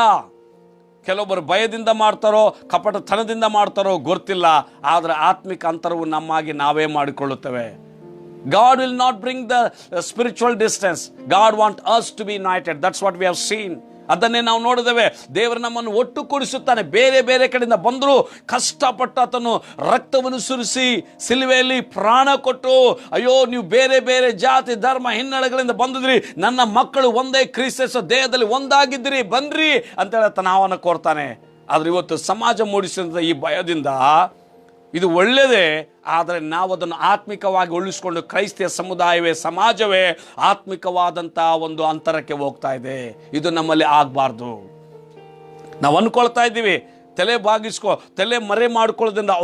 ಕೆಲವೊಬ್ಬರು ಭಯದಿಂದ ಮಾಡ್ತಾರೋ, ಕಪಟತನದಿಂದ ಮಾಡ್ತಾರೋ ಗೊತ್ತಿಲ್ಲ. ಆದರೆ ಆತ್ಮಿಕ ಅಂತರವು ನಮ್ಮಾಗಿ ನಾವೇ ಮಾಡಿಕೊಳ್ಳುತ್ತೇವೆ. God will not bring the spiritual distance. God wants us to be united. That's what we have seen. ಅದನ್ನೇ ನಾವು ನೋಡಿದ್ದೇವೆ. ದೇವರು ನಮ್ಮನ್ನು ಒಟ್ಟು ಕೂಡಿಸುತ್ತಾನೆ. ಬೇರೆ ಬೇರೆ ಕಡೆಯಿಂದ ಬಂದರೂ ಕಷ್ಟಪಟ್ಟು ಆತನು ರಕ್ತವನ್ನು ಸುರಿಸಿ ಸಿಲುವೆಯಲ್ಲಿ ಪ್ರಾಣ ಕೊಟ್ಟು, ಅಯ್ಯೋ ನೀವು ಬೇರೆ ಬೇರೆ ಜಾತಿ ಧರ್ಮ ಹಿನ್ನೆಲೆಗಳಿಂದ ಬಂದಿದ್ರಿ, ನನ್ನ ಮಕ್ಕಳು ಒಂದೇ ಕ್ರಿಸ್ತ ದೇಹದಲ್ಲಿ ಒಂದಾಗಿದ್ದಿರಿ, ಬನ್ರಿ ಅಂತೇಳಿ ಆತನ ಆಹ್ವಾನ ಕೋರ್ತಾನೆ. ಆದ್ರೆ ಇವತ್ತು ಸಮಾಜ ಮೂಡಿಸಿದ ಈ ಭಯದಿಂದ ಇದು ಒಳ್ಳೆಯದೇ, ಆದರೆ ನಾವು ಅದನ್ನು ಆತ್ಮಿಕವಾಗಿ ಉಳಿಸ್ಕೊಂಡು ಕ್ರೈಸ್ತಿಯ ಸಮುದಾಯವೇ, ಸಮಾಜವೇ ಆತ್ಮಿಕವಾದಂಥ ಒಂದು ಅಂತರಕ್ಕೆ ಹೋಗ್ತಾ ಇದೆ. ಇದು ನಮ್ಮಲ್ಲಿ ಆಗಬಾರ್ದು. ನಾವು ಅನ್ಕೊಳ್ತಾ ಇದ್ದೀವಿ, ತಲೆ ಬಾಗಿಸ್ಕೊ, ತಲೆ ಮರೆ ಮಾಡ್ಕೊಳ್ಳೋದ್ರಿಂದ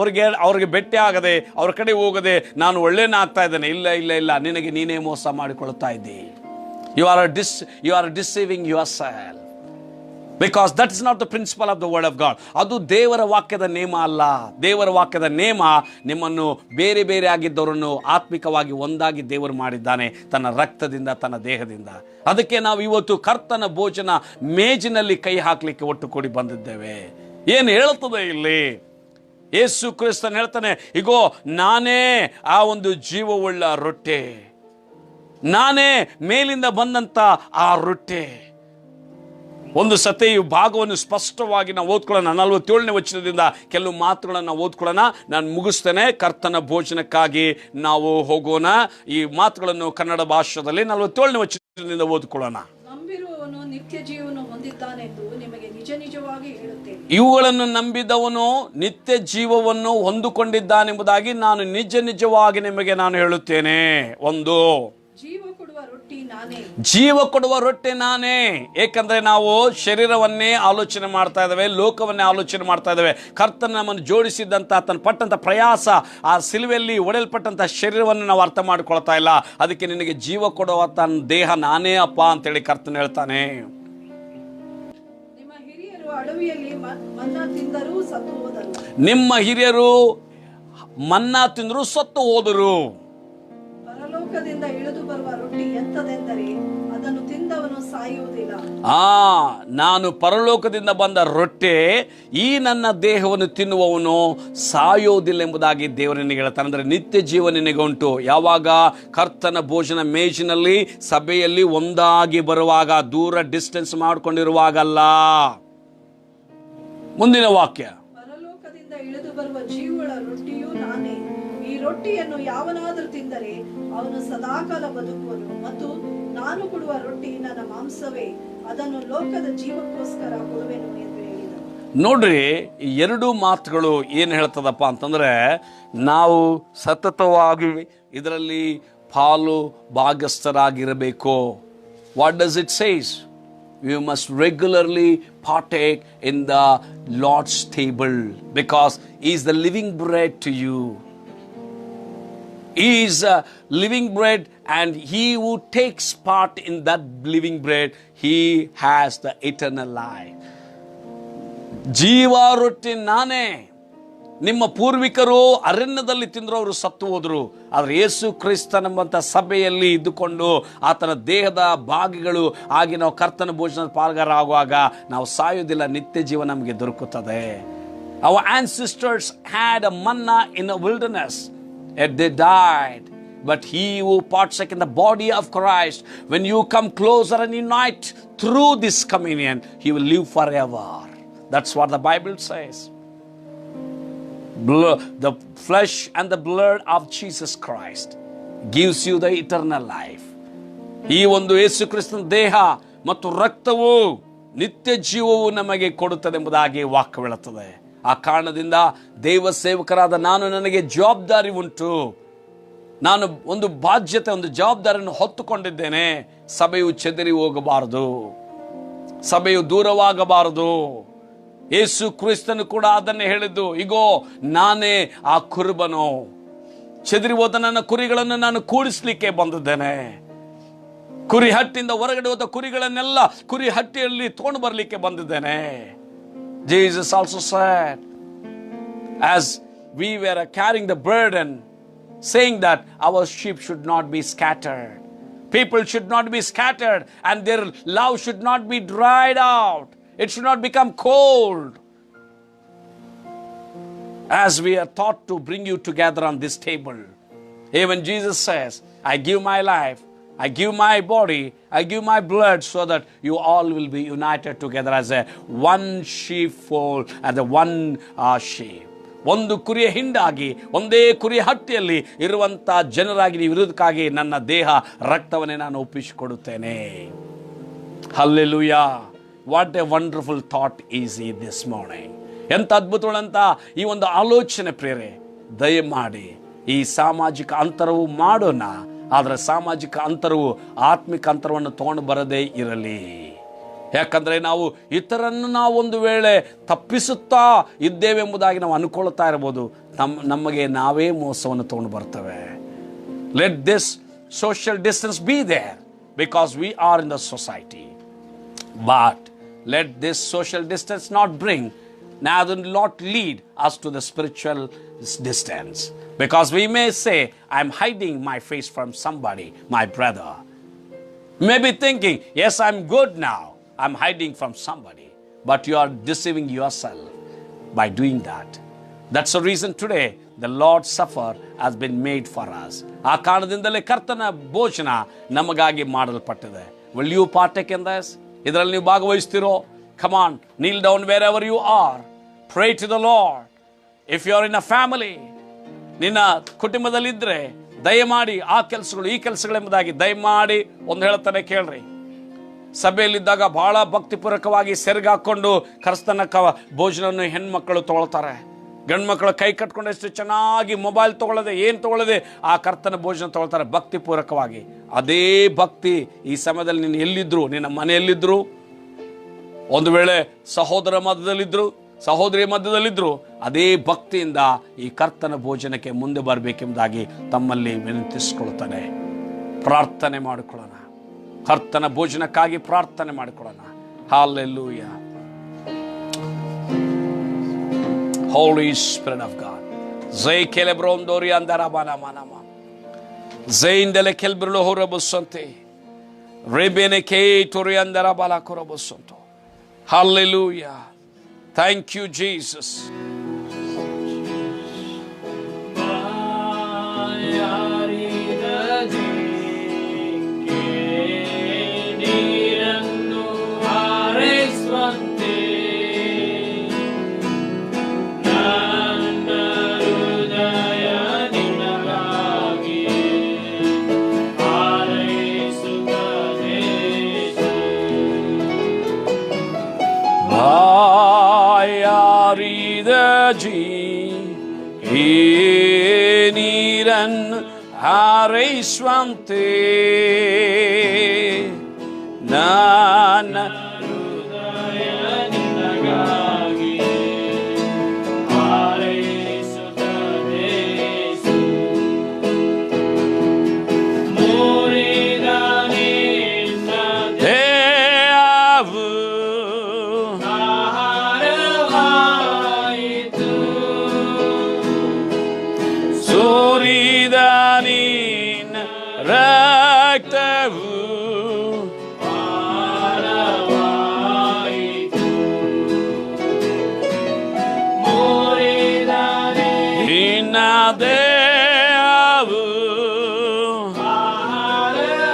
ಅವ್ರಿಗೆ ಭೇಟಿ ಆಗದೆ, ಅವ್ರ ಕಡೆ ಹೋಗದೆ ನಾನು ಒಳ್ಳೆಯನ ಆಗ್ತಾ ಇದ್ದೇನೆ. ಇಲ್ಲ ಇಲ್ಲ ಇಲ್ಲ, ನಿನಗೆ ನೀನೇ ಮೋಸ ಮಾಡಿಕೊಳ್ತಾ ಇದ್ದಿ. You are deceiving yourself. Because that is not the principle of the word of God. ಅದು ದೇವರ ವಾಕ್ಯದ ನೇಮ ಅಲ್ಲ. ದೇವರ ವಾಕ್ಯದ ನೇಮ ನಿಮ್ಮನ್ನು ಬೇರೆ ಬೇರೆ ಆಗಿದ್ದವರನ್ನು ಆತ್ಮಿಕವಾಗಿ ಒಂದಾಗಿ ದೇವರು ಮಾಡಿದ್ದಾನೆ ತನ್ನ ರಕ್ತದಿಂದ, ತನ್ನ ದೇಹದಿಂದ. ಅದಕ್ಕೆ ನಾವು ಇವತ್ತು ಕರ್ತನ ಭೋಜನ ಮೇಜಿನಲ್ಲಿ ಕೈ ಹಾಕಲಿಕ್ಕೆ ಒಟ್ಟು ಕೂಡಿ ಬಂದಿದ್ದೇವೆ. ಏನು ಹೇಳ್ತದೆ ಇಲ್ಲಿ? ಯೇಸು ಕ್ರಿಸ್ತನ್ ಹೇಳ್ತಾನೆ, ಇಗೋ ನಾನೇ ಆ ಒಂದು ಜೀವವುಳ್ಳ ರೊಟ್ಟೆ, ನಾನೇ ಮೇಲಿಂದ ಬಂದಂತ ಆ ರೊಟ್ಟೆ. ಒಂದು ಸತಿ ಈ ಭಾಗವನ್ನು ಸ್ಪಷ್ಟವಾಗಿ ನಾವು ಓದ್ಕೊಳ್ಳೋಣ. 47ನೇ ವಚನದಿಂದ ಕೆಲವು ಮಾತುಗಳನ್ನು ನಾವು ಓದ್ಕೊಳ್ಳೋಣ. ನಾನು ಮುಗಿಸ್ತೇನೆ. ಕರ್ತನ ಭೋಜನಕ್ಕಾಗಿ ನಾವು ಹೋಗೋಣ. ಈ ಮಾತುಗಳನ್ನು ಕನ್ನಡ ಭಾಷೆಯಲ್ಲಿ 47ನೇ ವಚನದಿಂದ ಓದ್ಕೊಳ್ಳೋಣ. ನಂಬಿರುವವನು ನಿತ್ಯ ಜೀವವನ್ನು ಹೊಂದಿದ್ದಾನೆಂದು ನಿಮಗೆ ನಿಜ ನಿಜವಾಗಿ ಹೇಳುತ್ತೇನೆ. ಇವುಗಳನ್ನು ನಂಬಿದವನು ನಿತ್ಯ ಜೀವವನ್ನು ಹೊಂದಿಕೊಂಡಿದ್ದಾನೆಂಬುದಾಗಿ ನಾನು ನಿಜ ನಿಜವಾಗಿ ನಿಮಗೆ ನಾನು ಹೇಳುತ್ತೇನೆ. ಒಂದು, ಜೀವ ಕೊಡುವ ರೊಟ್ಟೆ ನಾನೇ. ಏಕೆಂದ್ರೆ ನಾವು ಶರೀರವನ್ನೇ ಆಲೋಚನೆ ಮಾಡ್ತಾ ಇದ್ದೇವೆ, ಲೋಕವನ್ನೇ ಆಲೋಚನೆ ಮಾಡ್ತಾ ಇದ್ದೇವೆ. ಕರ್ತನ ನಮ್ಮನ್ನು ಜೋಡಿಸಿದಂತ, ತನ್ನ ಪಟ್ಟಂತ ಪ್ರಯಾಸ, ಆ ಸಿಲುವೆಯಲ್ಲಿ ಒಡೆಯಲ್ಪಟ್ಟಂತ ಶರೀರವನ್ನು ನಾವು ಅರ್ಥ ಮಾಡಿಕೊಳ್ತಾ ಇಲ್ಲ. ಅದಕ್ಕೆ ನಿನಗೆ ಜೀವ ಕೊಡುವ ತನ್ನ ದೇಹ ನಾನೇ ಅಪ್ಪ ಅಂತೇಳಿ ಕರ್ತನ ಹೇಳ್ತಾನೆ. ನಿಮ್ಮ ಹಿರಿಯರು ಅಡವಿಯಲ್ಲಿ ಮನ್ನಾ ತಿಂದರೂ ಸತ್ತು ಹೋದರು. ನಿಮ್ಮ ಹಿರಿಯರು ಮನ್ನಾ ತಿಂದರೂ ಸತ್ತು ಹೋದರು. ಪರಲೋಕದಿಂದ ಇಳಿದು ಬರುವ ರೊಟ್ಟಿ ಎಂತದೆಂದರೆ ಅದನ್ನು ತಿಂದವನು ಸಾಯುವುದಿಲ್ಲ. ನಾನು ಪರಲೋಕದಿಂದ ಬಂದ ರೊಟ್ಟೆ, ಈ ನನ್ನ ದೇಹವನ್ನು ತಿನ್ನುವವನು ಸಾಯೋದಿಲ್ಲ ಎಂಬುದಾಗಿ ದೇವರನಿಗೆ ಹೇಳ್ತಾನೆ. ಅಂದರೆ ನಿತ್ಯ ಜೀವ ನಿನಗೆ ಉಂಟು. ಯಾವಾಗ? ಕರ್ತನ ಭೋಜನ ಮೇಜಿನಲ್ಲಿ ಸಭೆಯಲ್ಲಿ ಒಂದಾಗಿ ಬರುವಾಗ, ದೂರ ಡಿಸ್ಟೆನ್ಸ್ ಮಾಡಿಕೊಂಡಿರುವಾಗಲ್ಲ. ಮುಂದಿನ ವಾಕ್ಯ, ಪರಲೋಕದಿಂದ ಇಳಿದು ಬರುವ ಜೀವಳ ರೊಟ್ಟಿಯು ನಾನೇ. ಈ ರೊಟ್ಟಿಯನ್ನು ಯಾವನಾದರೂ ತಿಂದರೆ ಅವನು ಸದಾಕಾಲ ಬದುಕುವನು, ಮತ್ತು ನಾನು ಕೊಡುವ ರೊಟ್ಟಿ ನನ್ನ ಮಾಂಸವೇ, ಅದನ್ನು ಲೋಕದ ಜೀವಕ್ಕೋಸ್ಕರ ಕೊಡುವೆನು ಎಂದು ಹೇಳಿದನು. ನೋಡ್ರಿ, ಈ ಎರಡು ಮಾತುಗಳು ಏನು ಹೇಳ್ತದಪ್ಪ ಅಂತಂದ್ರೆ, ನಾವು ಸತತವಾಗಿ ಇದರಲ್ಲಿ ಪಾಲು ಭಾಗಸ್ಥರಾಗಿರಬೇಕು. What does it says? You must regularly partake in the Lord's table, because He is the living bread to you. He is a living bread, and he who takes part in that living bread, he has the eternal life. ಜೀವ ರೊಟ್ಟಿ ನಾನೇ. ನಿಮ್ಮ ಪೂರ್ವಿಕರು ಅರಣ್ಯದಲ್ಲಿ ತಿಂದ್ರು, ಅವರು ಸತ್ತು ಹೋದ್ರು. ಆದರೆ ಯೇಸು ಕ್ರಿಸ್ತನೆಂಬಂಥ ಸಭೆಯಲ್ಲಿ ಇದ್ದುಕೊಂಡು ಆತನ ದೇಹದ ಭಾಗಗಳು ಆಗಿ ನಾವು ಕರ್ತನ ಭೋಜನದ ಪಾಲ್ಗಾರ ಆಗುವಾಗ ನಾವು ಸಾಯುವುದಿಲ್ಲ, ನಿತ್ಯ ಜೀವ ನಮಗೆ ದೊರಕುತ್ತದೆ. Our ancestors had a manna in the wilderness, yet they died. But he who partakes in the body of Christ, when you come closer and unite through this communion, he will live forever. That's what the Bible says. The flesh and the blood of Jesus Christ gives you the eternal life. ಈ ಒಂದು ಯೇಸು ಕ್ರಿಸ್ತನ ದೇಹ ಮತ್ತು ರಕ್ತವು ನಿತ್ಯ ಜೀವವು ನಮಗೆ ಕೊಡುತ್ತದೆ ಎಂಬುದಾಗಿ ವಾಕ್ಯ ಹೇಳುತ್ತದೆ. ಆ ಕಾರಣದಿಂದ ದೇವ ಸೇವಕರಾದ ನನಗೆ ಜವಾಬ್ದಾರಿ ಉಂಟು. ನಾನು ಒಂದು ಬಾಧ್ಯತೆ, ಒಂದು ಜವಾಬ್ದಾರಿಯನ್ನು ಹೊತ್ತುಕೊಂಡಿದ್ದೇನೆ. ಸಭೆಯು ಚೆದರಿ ಹೋಗಬಾರದು, ಸಭೆಯು ದೂರವಾಗಬಾರದು. ಯೇಸು ಕ್ರಿಸ್ತನು ಕೂಡ ಅದನ್ನೇ ಹೇಳಿದ್ದು, ಇಗೋ ನಾನೇ ಆ ಕುರುಬನು, ಚೆದರಿ ಹೋದ ನನ್ನ ಕುರಿಗಳನ್ನು ನಾನು ಕೂಡಿಸ್ಲಿಕ್ಕೆ ಬಂದಿದ್ದೇನೆ. ಕುರಿ ಹಟ್ಟಿಯಿಂದ ಹೊರಗಡೆ ಹೋದ ಕುರಿಗಳನ್ನೆಲ್ಲ ಕುರಿ ಹಟ್ಟಿಯಲ್ಲಿ ತಗೊಂಡು ಬರಲಿಕ್ಕೆ ಬಂದಿದ್ದೇನೆ. Jesus also said, as we were carrying the burden, saying that our sheep should not be scattered. People should not be scattered, and their love should not be dried out. It should not become cold. As we are taught to bring you together on this table, even Jesus says, I give my life, I give my body, I give my blood, so that you all will be united together as a one sheepfold, as a one sheep. ಒಂದು ಕುರಿಯ ಹಿಂಡಾಗಿ, ಒಂದೇ ಕುರಿಯ ಹಟ್ಟಿಯಲ್ಲಿ ಇರುವಂತ ಜನರಾಗಿ ನೀವು ಇರುವುದಕ್ಕಾಗಿ ನನ್ನ ದೇಹ ರಕ್ತವನ್ನೇ ನಾನು ಒಪ್ಪಿಸಿಕೊಡುತ್ತೇನೆ. Hallelujah. What a wonderful thought is it this morning. ಎಂತ ಅದ್ಭುತಗಳಂತ ಈ ಒಂದು ಆಲೋಚನೆ ಪ್ರೇರೆ. ದಯಮಾಡಿ ಈ ಸಾಮಾಜಿಕ ಅಂತರವು ಮಾಡೋಣ, ಆದರೆ ಸಾಮಾಜಿಕ ಅಂತರವು ಆತ್ಮಿಕ ಅಂತರವನ್ನು ತಗೊಂಡು ಬರದೇ ಇರಲಿ. ಯಾಕಂದ್ರೆ ನಾವು ಇತರನ್ನು ನಾವು ಒಂದು ವೇಳೆ ತಪ್ಪಿಸುತ್ತಾ ಇದ್ದೇವೆ ಎಂಬುದಾಗಿ ನಾವು ಅನ್ಕೊಳ್ತಾ ಇರಬಹುದು. ನಮಗೆ ನಾವೇ ಮೋಸವನ್ನು ತಗೊಂಡು ಬರ್ತೇವೆ. Let this social distance be there because we are in the society. But let this social distance not lead us to the spiritual distance, because we may say, I'm hiding my face from somebody, my brother. You may be thinking, yes, I'm good now, I'm hiding from somebody, but you are deceiving yourself by doing that. That's the reason today the Lord's Supper has been made for us. ಆ ಕಾರಣದಿಂದಲೇ ಕರ್ತನ ಭೋಜನ ನಮಗಾಗಿ ಮಾಡಲ್ಪಟ್ಟಿದೆ. Will you partake in this? ಇದರಲ್ಲಿ ನೀವು ಭಾಗವಹಿಸ್ತಿರೋ? Come on, kneel down wherever you are. Pray to the Lord. If you are in a family, ನಿನ್ನ ಕುಟುಂಬದಲ್ಲಿದ್ದರೆ ದಯಮಾಡಿ ಆ ಕೆಲಸಗಳು ಈ ಕೆಲಸಗಳೆಂಬುದಾಗಿ ದಯಮಾಡಿ ಒಂದು ಹೇಳ್ತಾನೆ ಕೇಳ್ರಿ. ಸಭೆಯಲ್ಲಿದ್ದಾಗ ಬಹಳ ಭಕ್ತಿಪೂರ್ವಕವಾಗಿ ಸೆರಗಾಕೊಂಡು ಕರ್ತನ ಭೋಜನವನ್ನು ಹೆಣ್ಮಕ್ಕಳು ತಗೊಳ್ತಾರೆ. ಗಂಡು ಮಕ್ಕಳು ಕೈ ಕಟ್ಕೊಂಡು ಎಷ್ಟು ಚೆನ್ನಾಗಿ ಮೊಬೈಲ್ ತಗೊಳ್ಳದೆ ಏನು ತಗೊಳ್ಳದೆ ಆ ಕರ್ತನ ಭೋಜನ ತಗೊಳ್ತಾರೆ ಭಕ್ತಿಪೂರ್ವಕವಾಗಿ. ಅದೇ ಭಕ್ತಿ ಈ ಸಮಯದಲ್ಲಿ ನೀನು ಎಲ್ಲಿದ್ರು, ನಿನ್ನ ಮನೆಯಲ್ಲಿದ್ರು, ಒಂದು ವೇಳೆ ಸಹೋದರ ಮಧ್ಯದಲ್ಲಿದ್ರು, ಸಹೋದರಿ ಮಧ್ಯದಲ್ಲಿದ್ರು, ಅದೇ ಭಕ್ತಿಯಿಂದ ಈ ಕರ್ತನ ಭೋಜನಕ್ಕೆ ಮುಂದೆ ಬರಬೇಕೆಂಬುದಾಗಿ ತಮ್ಮಲ್ಲಿ ವಿನಂತಿಸಿಕೊಳ್ಳುತ್ತಾನೆ. ಪ್ರಾರ್ಥನೆ ಮಾಡಿಕೊಳ್ಳೋಣ. ಕರ್ತನ ಭೋಜನಕ್ಕಾಗಿ ಪ್ರಾರ್ಥನೆ ಮಾಡಿಕೊಳ್ಳೋಣ. Hallelujah. Holy Spirit of God. Zay kelebrondori andarabana manama. Zaindele kelbrlo horabosante. Rebene ke tori andarabala korabosonto. Hallelujah. Thank you, Jesus. ನೀರನ್ನು ಹಾರೈಸುವಂತೆ ನನ್ನ ಹೃದಯ ನಿನಗಾಗಿ ಹಾರೈಸುತ್ತದೆ. ಮುರಿದ ನಿನ್ನ ದೇಹವು ಸುರಿದ ನಿನ್ನ ರಕ್ತವು ಪಾರವಾಯಿತು. ಮುರಿದ ನಿನ್ನ ದೇಹವು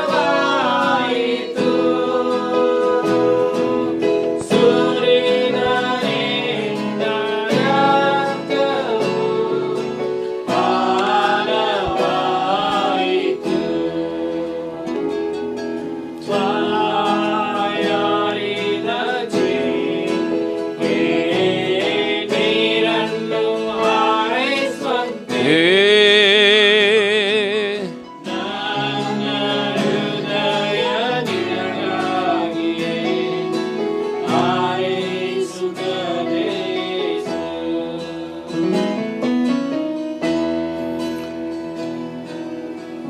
ಪಾರವಾಯಿತು. ಸುರಿದ ನಿನ್ನ ರಕ್ತವು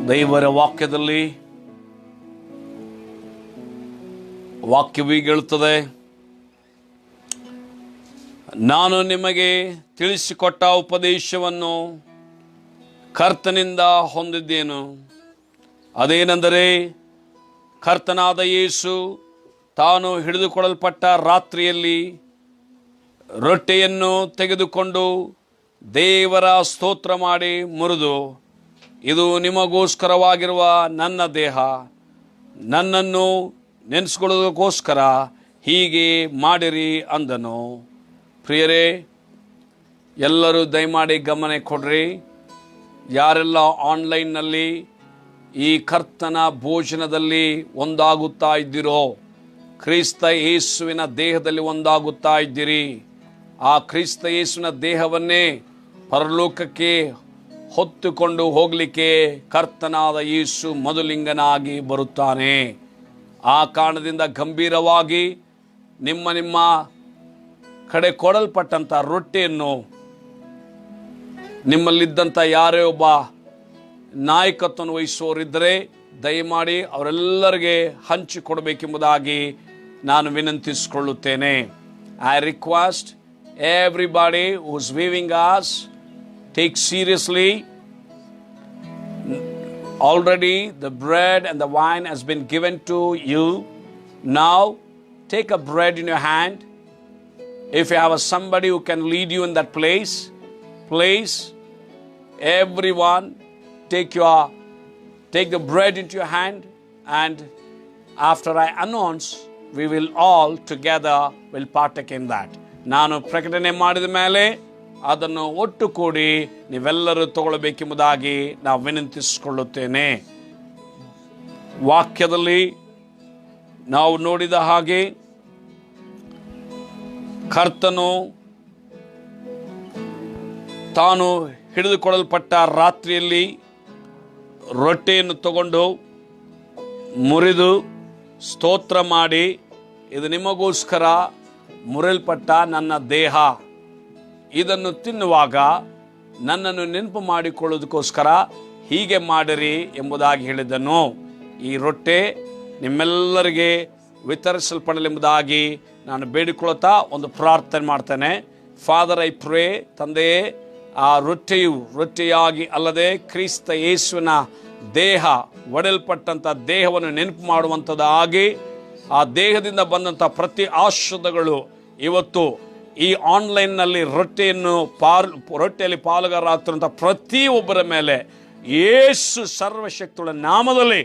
ದೇವರ ವಾಕ್ಯದಲ್ಲಿ ವಾಕ್ಯವೀಗ ಹೇಳುತ್ತದೆ, ನಾನು ನಿಮಗೆ ತಿಳಿಸಿಕೊಟ್ಟ ಉಪದೇಶವನ್ನು ಕರ್ತನಿಂದ ಹೊಂದಿದ್ದೇನು. ಅದೇನೆಂದರೆ, ಕರ್ತನಾದ ಯೇಸು ತಾನು ಹಿಡಿದುಕೊಳ್ಳಲ್ಪಟ್ಟ ರಾತ್ರಿಯಲ್ಲಿ ರೊಟ್ಟಿಯನ್ನು ತೆಗೆದುಕೊಂಡು ದೇವರ ಸ್ತೋತ್ರ ಮಾಡಿ ಮುರಿದು, ಇದು ನಿಮಗೋಸ್ಕರವಾಗಿರುವ ನನ್ನ ದೇಹ, ನನ್ನನ್ನು ನೆನೆಸ್ಕೊಳ್ಳೋದಕ್ಕೋಸ್ಕರ ಹೀಗೆ ಮಾಡಿರಿ ಅಂದನು. ಪ್ರಿಯರೇ, ಎಲ್ಲರೂ ದಯಮಾಡಿ ಗಮನ ಕೊಡ್ರಿ. ಯಾರೆಲ್ಲ ಆನ್ಲೈನ್ನಲ್ಲಿ ಈ ಕರ್ತನ ಭೋಜನದಲ್ಲಿ ಒಂದಾಗುತ್ತಾ ಇದ್ದೀರೋ, ಕ್ರಿಸ್ತ ಯೇಸುವಿನ ದೇಹದಲ್ಲಿ ಒಂದಾಗುತ್ತಾ ಇದ್ದೀರಿ, ಆ ಕ್ರಿಸ್ತ ಯೇಸುವಿನ ದೇಹವನ್ನೇ ಪರಲೋಕಕ್ಕೆ ಹೊತ್ತುಕೊಂಡು ಹೋಗಲಿಕ್ಕೆ ಕರ್ತನಾದ ಯೇಸು ಮೊದಲಿಂಗನಾಗಿ ಬರುತ್ತಾನೆ. ಆ ಕಾರಣದಿಂದ ಗಂಭೀರವಾಗಿ ನಿಮ್ಮ ನಿಮ್ಮ ಕಡೆ ಕೊಡಲ್ಪಟ್ಟಂಥ ರೊಟ್ಟಿಯನ್ನು ನಿಮ್ಮಲ್ಲಿದ್ದಂಥ ಯಾರೇ ಒಬ್ಬ ನಾಯಕತ್ವವನ್ನು ವಹಿಸುವವರಿದ್ದರೆ ದಯಮಾಡಿ ಅವರೆಲ್ಲರಿಗೆ ಹಂಚಿಕೊಡಬೇಕೆಂಬುದಾಗಿ ನಾನು ವಿನಂತಿಸಿಕೊಳ್ಳುತ್ತೇನೆ. I request everybody who's viewing us, take seriously. Already the bread and the wine has been given to you. Now take a bread in your hand. If you have somebody who can lead you in that place, please, everyone take the bread into your hand, and after I announce, we will all together will partake in that. ನಾನು ಪ್ರಕಟಣೆ ಮಾಡಿದ ಮೇಲೆ ಅದನ್ನು ಒಟ್ಟು ಕೂಡಿ ನೀವೆಲ್ಲರೂ ತಗೊಳ್ಬೇಕೆಂಬುದಾಗಿ ನಾವು ವಿನಂತಿಸಿಕೊಳ್ಳುತ್ತೇನೆ. ವಾಕ್ಯದಲ್ಲಿ ನಾವು ನೋಡಿದ ಹಾಗೆ ಕರ್ತನು ತಾನು ಹಿಡಿದುಕೊಳ್ಳಲ್ಪಟ್ಟ ರಾತ್ರಿಯಲ್ಲಿ ರೊಟ್ಟಿಯನ್ನು ತಗೊಂಡು ಮುರಿದು ಸ್ತೋತ್ರ ಮಾಡಿ, ಇದು ನಿಮಗೋಸ್ಕರ ಮುರಿಯಲ್ಪಟ್ಟ ನನ್ನ ದೇಹ, ಇದನ್ನು ತಿನ್ನುವಾಗ ನನ್ನನ್ನು ನೆನಪು ಮಾಡಿಕೊಳ್ಳೋದಕ್ಕೋಸ್ಕರ ಹೀಗೆ ಮಾಡಿರಿ ಎಂಬುದಾಗಿ ಹೇಳಿದನು. ಈ ರೊಟ್ಟೆ ನಿಮ್ಮೆಲ್ಲರಿಗೆ ವಿತರಿಸಲ್ಪಡಲೆಂಬುದಾಗಿ ನಾನು ಬೇಡಿಕೊಳ್ಳುತ್ತಾ ಒಂದು ಪ್ರಾರ್ಥನೆ ಮಾಡ್ತೇನೆ. ಫಾದರ್, ಐ ಪ್ರೇ, ತಂದೆಯೇ, ಆ ರೊಟ್ಟಿಯಾಗಿ ಅಲ್ಲದೆ ಕ್ರಿಸ್ತ ಯೇಸುವಿನ ದೇಹ ಒಡೆಯಲ್ಪಟ್ಟಂಥ ದೇಹವನ್ನು ನೆನಪು ಮಾಡುವಂಥದ್ದಾಗಿ ಆ ದೇಹದಿಂದ ಬಂದಂಥ ಪ್ರತಿ ಆಶೀರ್ವಾದಗಳು ಇವತ್ತು ಈ ಆನ್ಲೈನ್ನಲ್ಲಿ ರೊಟ್ಟಿಯಲ್ಲಿ ಪಾಲುಗಾರರಾಗ್ತಿರುವಂಥ ಪ್ರತಿಯೊಬ್ಬರ ಮೇಲೆ ಯೇಸು ಸರ್ವಶಕ್ತಿಗಳ ನಾಮದಲ್ಲಿ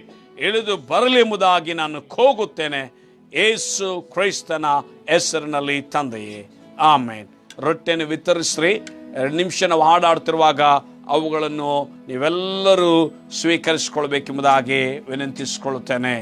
ಇಳಿದು ಬರಲಿ ಎಂಬುದಾಗಿ ನಾನು ಕೂಗುತ್ತೇನೆ. ಯೇಸು ಕ್ರೈಸ್ತನ ಹೆಸರಿನಲ್ಲಿ ತಂದೆಯೇ, ಆಮೇನ್. ರೊಟ್ಟಿಯನ್ನು ವಿತರಿಸ್ರಿ. 2 ನಿಮಿಷ ನಾವು ಹಾಡಾಡ್ತಿರುವಾಗ ಅವುಗಳನ್ನು ನೀವೆಲ್ಲರೂ ಸ್ವೀಕರಿಸಿಕೊಳ್ಬೇಕೆಂಬುದಾಗಿ ವಿನಂತಿಸಿಕೊಳ್ಳುತ್ತೇನೆ.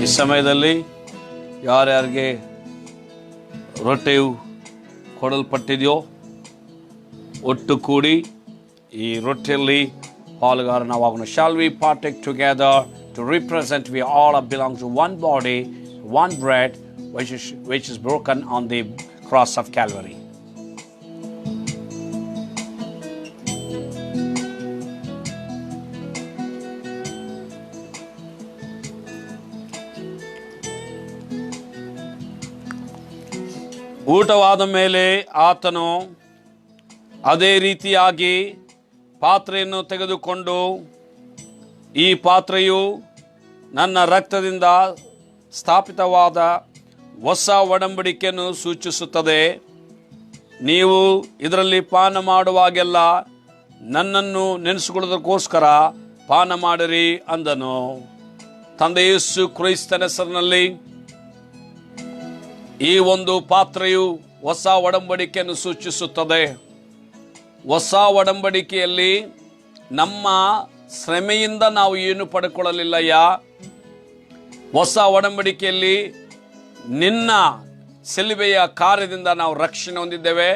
ಈ ಸಮಯದಲ್ಲಿ ಯಾರ್ಯಾರಿಗೆ ರೊಟ್ಟೆಯು ಕೊಡಲ್ಪಟ್ಟಿದೆಯೋ ಒಟ್ಟು ಕೂಡಿ ಈ ರೊಟ್ಟಿಯಲ್ಲಿ ಪಾಲುಗಾರನಾಗೋಣ. Shall we partake together to represent we all belong to one body, one bread, which is broken on the cross of Calvary. ಊಟವಾದ ಮೇಲೆ ಆತನು ಅದೇ ರೀತಿಯಾಗಿ ಪಾತ್ರೆಯನ್ನು ತೆಗೆದುಕೊಂಡು, ಈ ಪಾತ್ರೆಯು ನನ್ನ ರಕ್ತದಿಂದ ಸ್ಥಾಪಿತವಾದ ಹೊಸ ಒಡಂಬಡಿಕೆಯನ್ನು ಸೂಚಿಸುತ್ತದೆ. ನೀವು ಇದರಲ್ಲಿ ಪಾನ ಮಾಡುವಾಗೆಲ್ಲ ನನ್ನನ್ನು ನೆನೆಸಿಕೊಳ್ಳೋದಕ್ಕೋಸ್ಕರ ಪಾನ ಮಾಡಿರಿ ಅಂದನು. ತಂದೆ ಯೇಸು ಕ್ರಿಸ್ತನ ಹೆಸರಿನಲ್ಲಿ ಈ ಒಂದು ಪಾತ್ರೆಯು ಹೊಸ ಒಡಂಬಡಿಕೆಯನ್ನು ಸೂಚಿಸುತ್ತದೆ. ಹೊಸ ಒಡಂಬಡಿಕೆಯಲ್ಲಿ ನಮ್ಮ ಶ್ರಮೆಯಿಂದ ನಾವು ಏನು ಪಡ್ಕೊಳ್ಳಲಿಲ್ಲಯ್ಯ. ಹೊಸ ಒಡಂಬಡಿಕೆಯಲ್ಲಿ ನಿನ್ನ ಶಿಲುಬೆಯ ಕಾರ್ಯದಿಂದ ನಾವು ರಕ್ಷಣೆ ಹೊಂದಿದ್ದೇವೆ.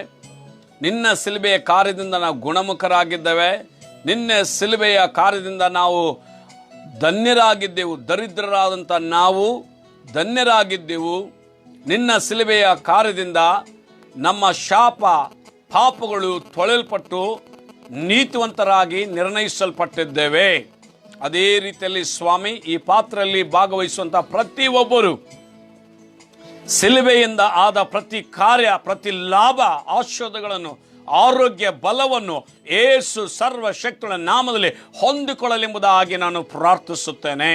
ನಿನ್ನ ಶಿಲುಬೆಯ ಕಾರ್ಯದಿಂದ ನಾವು ಗುಣಮುಖರಾಗಿದ್ದೇವೆ. ನಿನ್ನ ಶಿಲುಬೆಯ ಕಾರ್ಯದಿಂದ ನಾವು ಧನ್ಯರಾಗಿದ್ದೆವು. ದರಿದ್ರರಾದಂಥ ನಾವು ಧನ್ಯರಾಗಿದ್ದೆವು. ನಿನ್ನ ಶಿಲುಬೆಯ ಕಾರ್ಯದಿಂದ ನಮ್ಮ ಶಾಪ ಪಾಪಗಳು ತೊಳೆಯಲ್ಪಟ್ಟು ನೀತಿವಂತರಾಗಿ ನಿರ್ಣಯಿಸಲ್ಪಟ್ಟಿದ್ದೇವೆ. ಅದೇ ರೀತಿಯಲ್ಲಿ ಸ್ವಾಮಿ, ಈ ಪಾತ್ರೆಯಲ್ಲಿ ಭಾಗವಹಿಸುವಂಥ ಪ್ರತಿಯೊಬ್ಬರು ಶಿಲುಬೆಯಿಂದ ಆದ ಪ್ರತಿ ಕಾರ್ಯ, ಪ್ರತಿ ಲಾಭ, ಆಶೀರ್ವಾದಗಳನ್ನು, ಆರೋಗ್ಯ, ಬಲವನ್ನು ಯೇಸು ಸರ್ವಶಕ್ತಿಗಳ ನಾಮದಲ್ಲಿ ಹೊಂದಿಕೊಳ್ಳಲೆಂಬುದಾಗಿ ನಾನು ಪ್ರಾರ್ಥಿಸುತ್ತೇನೆ.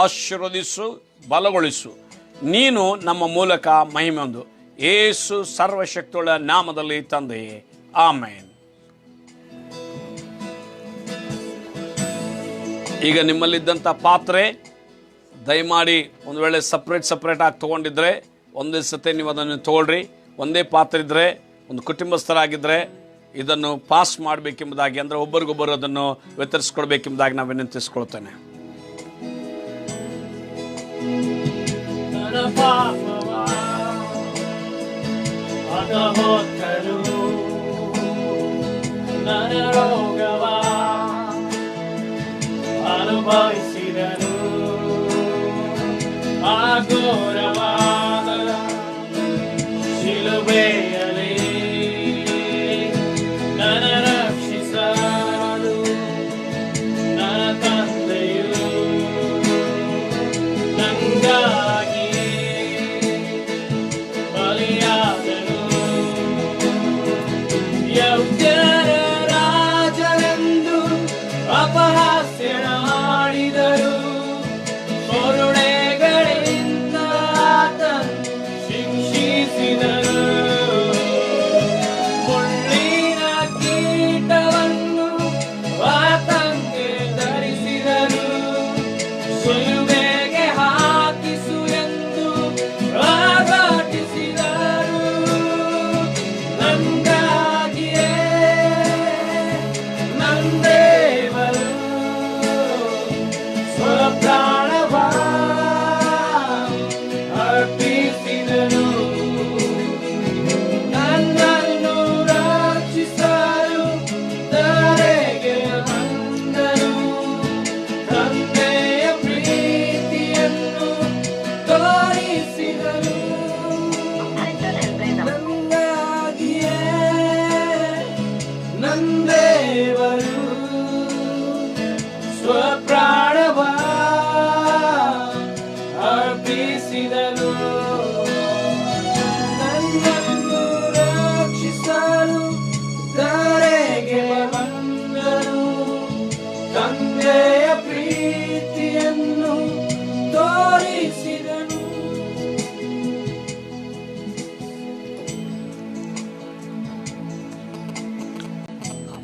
ಆಶೀರ್ವದಿಸು, ಬಲಗೊಳಿಸು. ನೀನು ನಮ್ಮ ಮೂಲಕ ಮಹಿಮೆ ಹೊಂದು. ಯೇಸು ಸರ್ವಶಕ್ತಿಗಳ ನಾಮದಲ್ಲಿ ತಂದೆಯೇ, ಆಮೇನ್. ಈಗ ನಿಮ್ಮಲ್ಲಿದ್ದಂಥ ಪಾತ್ರೆ ದಯಮಾಡಿ ಒಂದು ವೇಳೆ ಸಪ್ರೇಟ್ ಆಗಿ ತೊಗೊಂಡಿದ್ರೆ ಒಂದೇ ಸತಿ ನೀವು ಅದನ್ನು ತೊಗೊಳ್ರಿ. ಒಂದೇ ಪಾತ್ರೆ ಇದ್ದರೆ, ಒಂದು ಕುಟುಂಬಸ್ಥರಾಗಿದ್ದರೆ ಇದನ್ನು ಪಾಸ್ ಮಾಡಬೇಕೆಂಬುದಾಗಿ, ಅಂದರೆ ಒಬ್ಬರಿಗೊಬ್ಬರು ಅದನ್ನು ವಿತರಿಸ್ಕೊಡ್ಬೇಕೆಂಬುದಾಗಿ ನಾವು ವಿನಂತಿಸ್ಕೊಳ್ತೇನೆ. ಅನುಭವಿಸಿದನು ಆಘೋರವಾದ ಶಿಲುಬೆಯಲ್ಲಿ ನನ್ನ ರಕ್ಷಿಸಲು ನನ್ನ ತಂದೆಯು ನಂಗಾಗಿ ಬಲಿಯಾದನು. ಯೌದ್ಯರ ರಾಜನೆಂದು ಅಪಹಾಸ್ಯ ಮಾಡಿದರು. ಕೊರುಡೆಗಳಿಂದ ಶಿಕ್ಷಿಸಿದರು. ಮುಳ್ಳಿನ ಕೀಟವನ್ನು ಆತಂಗೆ ಧರಿಸಿದರು. ಶಿಲುಬೆಗೆ ಹಾಕಿಸು ಎಂದು ಆಘಾಟಿಸಿದರು. ನಂಗಾಗಿಯೇ ನಂದೇವರು ಸ್ವಪ್ರಾಣವ ಅರ್ಪಿಸಿದನು. ನನ್ನನ್ನು ರಕ್ಷಿಸಲು ಧರೆಗೆ ಬಂದನು. ತಂದೆಯ ಪ್ರೀತಿಯನ್ನು ತೋರಿಸಿದನು. ನಂಗಾಗಿಯೇ ನಂದೇವರು ಸ್ವಪ್ರಾಣವ ಅರ್ಪಿಸಿದನು. ನನ್ನನ್ನು ರಕ್ಷಿಸಲು ಧರೆಗೆ ಬಂದನು. ತಂದೆಯ ಪ್ರೀತಿಯನ್ನು ತೋರಿಸಿದನು.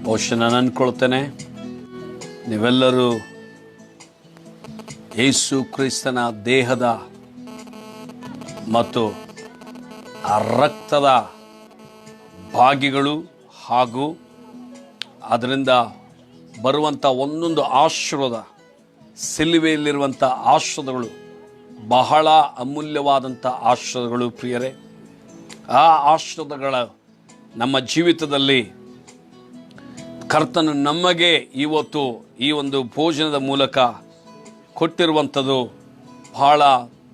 ಬಹುಶಃ ನಾನು ಅಂದ್ಕೊಳ್ತೇನೆ, ನೀವೆಲ್ಲರೂ ಯೇಸು ಕ್ರಿಸ್ತನ ದೇಹದ ಮತ್ತು ಆ ರಕ್ತದ ಭಾಗಿಗಳು ಹಾಗೂ ಅದರಿಂದ ಬರುವಂಥ ಒಂದೊಂದು ಆಶೀರ್ವಾದ, ಸಿಲುಬೆಯಲ್ಲಿರುವಂಥ ಆಶೀರ್ವಾದಗಳು ಬಹಳ ಅಮೂಲ್ಯವಾದಂಥ ಆಶೀರ್ವಾದಗಳು ಪ್ರಿಯರೇ. ಆ ಆಶೀರ್ವಾದಗಳ ನಮ್ಮ ಜೀವಿತದಲ್ಲಿ ಕರ್ತನು ನಮಗೆ ಇವತ್ತು ಈ ಒಂದು ಭೋಜನದ ಮೂಲಕ ಕೊಟ್ಟಿರುವಂಥದ್ದು ಬಹಳ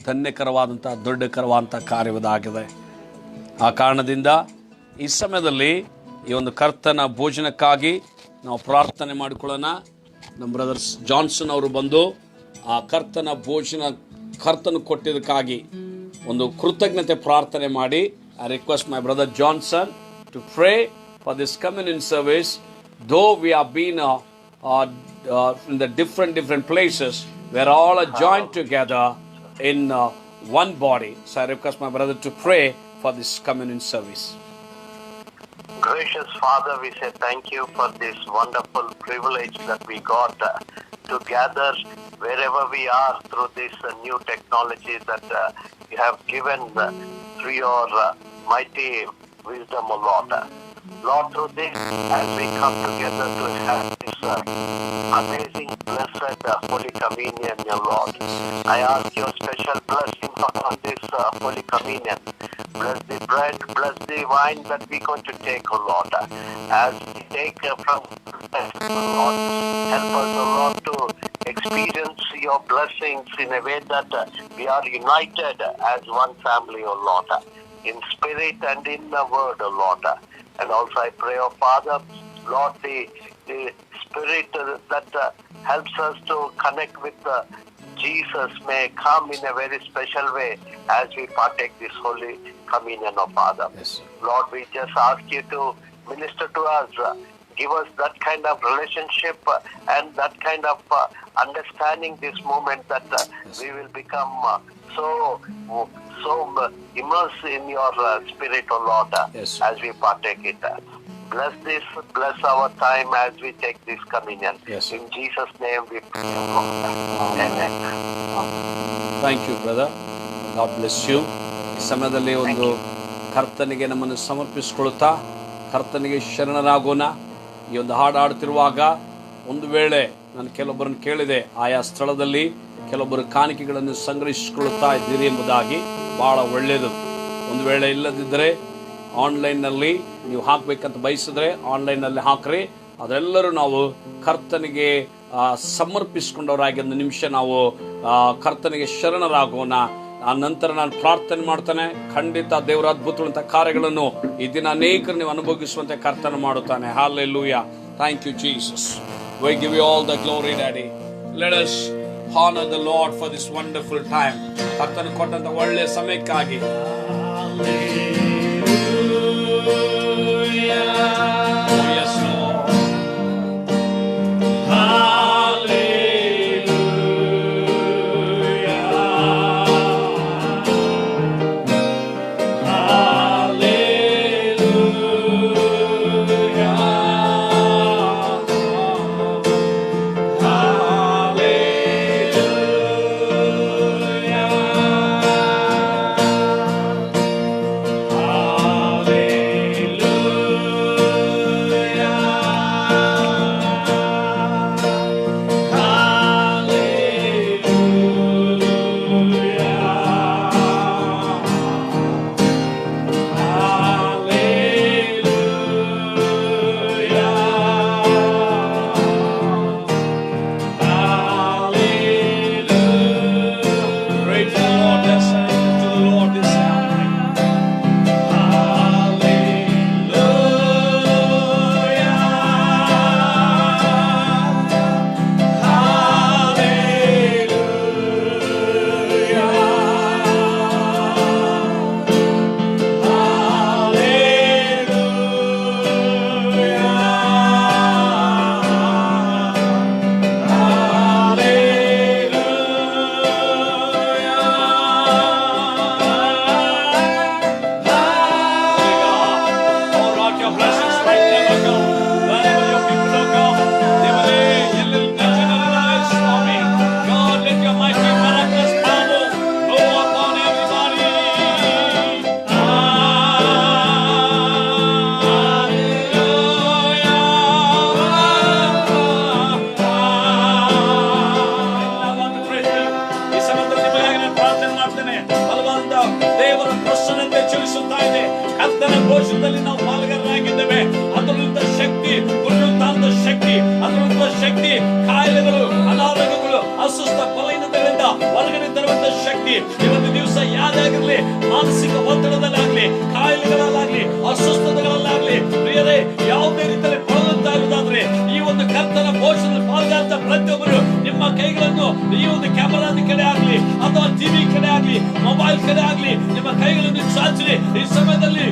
ಧನ್ಯಕರವಾದಂಥ ದೊಡ್ಡಕರವಾದಂಥ ಕಾರ್ಯವಾಗಿದೆ. ಆ ಕಾರಣದಿಂದ ಈ ಸಮಯದಲ್ಲಿ ಈ ಒಂದು ಕರ್ತನ ಭೋಜನಕ್ಕಾಗಿ ನಾವು ಪ್ರಾರ್ಥನೆ ಮಾಡಿಕೊಳ್ಳೋಣ. ನಮ್ಮ ಬ್ರದರ್ಸ್ ಜಾನ್ಸನ್ ಅವರು ಬಂದು ಆ ಕರ್ತನ ಭೋಜನ ಕರ್ತನು ಕೊಟ್ಟಿದ್ದಕ್ಕಾಗಿ ಒಂದು ಕೃತಜ್ಞತೆ ಪ್ರಾರ್ಥನೆ ಮಾಡಿ. I request my brother Johnson to pray for this communion service. Though we have been in the different places, we are all joined together in one body. So I request my brother to pray for this communion service. Gracious Father, we say thank you for this wonderful privilege that we got to gather wherever we are through this new technology that you have given through your mighty wisdom, O Lord. Lord, through this, as we come together to have this amazing, blessed Holy Communion, your Lord, I ask your special blessing upon this Holy Communion. Bless the bread, bless the wine that we're going to take, O Lord. As we take from O Lord, help us, O Lord, to experience your blessings in a way that we are united as one family, O Lord, in spirit and in the word, O Lord. And also I pray, oh Father, Lord, the Spirit that helps us to connect with Jesus may come in a very special way as we partake this Holy Communion, oh Father. Yes. Lord, we just ask you to minister to us. Give us that kind of relationship and that kind of understanding this moment that we will become so immersed in your spirit, O Lord, Yes. as we partake it. Bless this, bless our time as we take this communion. Yes. In Jesus' name we pray, O Lord. Amen. Thank you brother, God bless you. ಈ ಸಮಯದಲ್ಲಿ ಒಂದು ಕರ್ತನಿಗೆ ನಮ್ಮನ್ನು ಸಮರ್ಪಿಸಿಕೊಳ್ಳುತ್ತಾ ಕರ್ತನಿಗೆ ಶರಣರಾಗೋಣ. ಈ ಒಂದು ಹಾಡು ಹಾಡುತ್ತಿರುವಾಗ ಒಂದು ವೇಳೆ ನಾನು ಕೆಲವೊಬ್ಬರನ್ನು ಕೇಳಿದೆ, ಆಯಾ ಸ್ಥಳದಲ್ಲಿ ಕೆಲವೊಬ್ಬರು ಕಾಣಿಕೆಗಳನ್ನು ಸಂಗ್ರಹಿಸಿಕೊಳ್ಳುತ್ತಾ ಇದ್ದೀರಿ ಎಂಬುದಾಗಿ. ಬಹಳ ಒಳ್ಳೆಯದು. ಒಂದು ವೇಳೆ ಇಲ್ಲದಿದ್ದರೆ ಆನ್ಲೈನ್ನಲ್ಲಿ ನೀವು ಹಾಕಬೇಕಂತ ಬಯಸಿದ್ರೆ ಆನ್ಲೈನ್ನಲ್ಲಿ ಹಾಕ್ರಿ. ಅದೆಲ್ಲರೂ ನಾವು ಕರ್ತನಿಗೆ ಸಮರ್ಪಿಸಿಕೊಂಡವರಾಗಿ ಒಂದು ನಿಮಿಷ ನಾವು ಕರ್ತನಿಗೆ ಶರಣರಾಗೋಣ. ಆ ನಂತರ ನಾನು ಪ್ರಾರ್ಥನೆ ಮಾಡ್ತಾನೆ. ಖಂಡಿತ ದೇವರ ಅದ್ಭುತವಂತ ಕಾರ್ಯಗಳನ್ನು ಈ ದಿನ ಅನೇಕರು ನೀವು ಅನುಭವಿಸುವಂತೆ ಕರ್ತನ ಮಾಡುತ್ತಾನೆ. Hallelujah. Thank you, Jesus. We give you all the glory, Daddy. Let us honor the Lord for this wonderful time. ಕರ್ತನು ಕೊಟ್ಟಂತ ಒಳ್ಳೆಯ ಸಮಯಕ್ಕಾಗಿ. ಪ್ರಾರ್ಥನೆ ಬಲವಾದ ದೇವರ ಪ್ರಸನ್ನತೆ ಚಲಿಸುತ್ತಾ ಇದೆ. ಕರ್ತನ ಭೋಜನದಲ್ಲಿ ನಾವು ಪಾಲ್ಗಾರರಾಗಿದ್ದೇವೆ. ಅದರಿಂದ ಶಕ್ತಿ, ಪುನರುತ್ಥಾನದ ಶಕ್ತಿ, ಅದರಿಂದ ಶಕ್ತಿ, ಕಾಯಿಲೆಗಳು, ಅನಾರೋಗ್ಯಗಳು, ಅಸ್ವಸ್ಥ ಬಲಹೀನತೆಗಳಿಂದ ಹೊರಗಡೆ ತರುವಂತ ಶಕ್ತಿ ಇವತ್ತು ದಿವಸ ಯಾರೇ ಆಗಿರಲಿ, ಮಾನಸಿಕ ಒತ್ತಡದಲ್ಲಾಗ್ಲಿ, ಕಾಯಿಲೆಗಳಲ್ಲಾಗ್ಲಿ, ಅಸ್ವಸ್ಥತೆಗಳಲ್ಲಾಗ್ಲಿ, ಪ್ರಿಯರೇ ಯಾವುದೇ ರೀತಿಯಲ್ಲಿ ಬಳಲುತ್ತಾ ಇರುವುದಾದ್ರೆ ಈ ಒಂದು ಕರ್ತನ ಭೋಜನದಲ್ಲಿ ಪಾಲ್ಗಾರ ಪ್ರತಿಯೊಬ್ಬರು ನಿಮ್ಮ ಕೈಗಳನ್ನು ಈ ಒಂದು ಕ್ಯಾಮರಾದ ಕಡೆ ಆಗ್ಲಿ ಅಥವಾ ಟಿವಿ ಕಡೆ ಆಗ್ಲಿ, ಮೊಬೈಲ್ ಕಡೆ ಆಗ್ಲಿ, ನಿಮ್ಮ ಕೈಗಳನ್ನು ಚಾಚಿ ಈ ಸಮಯದಲ್ಲಿ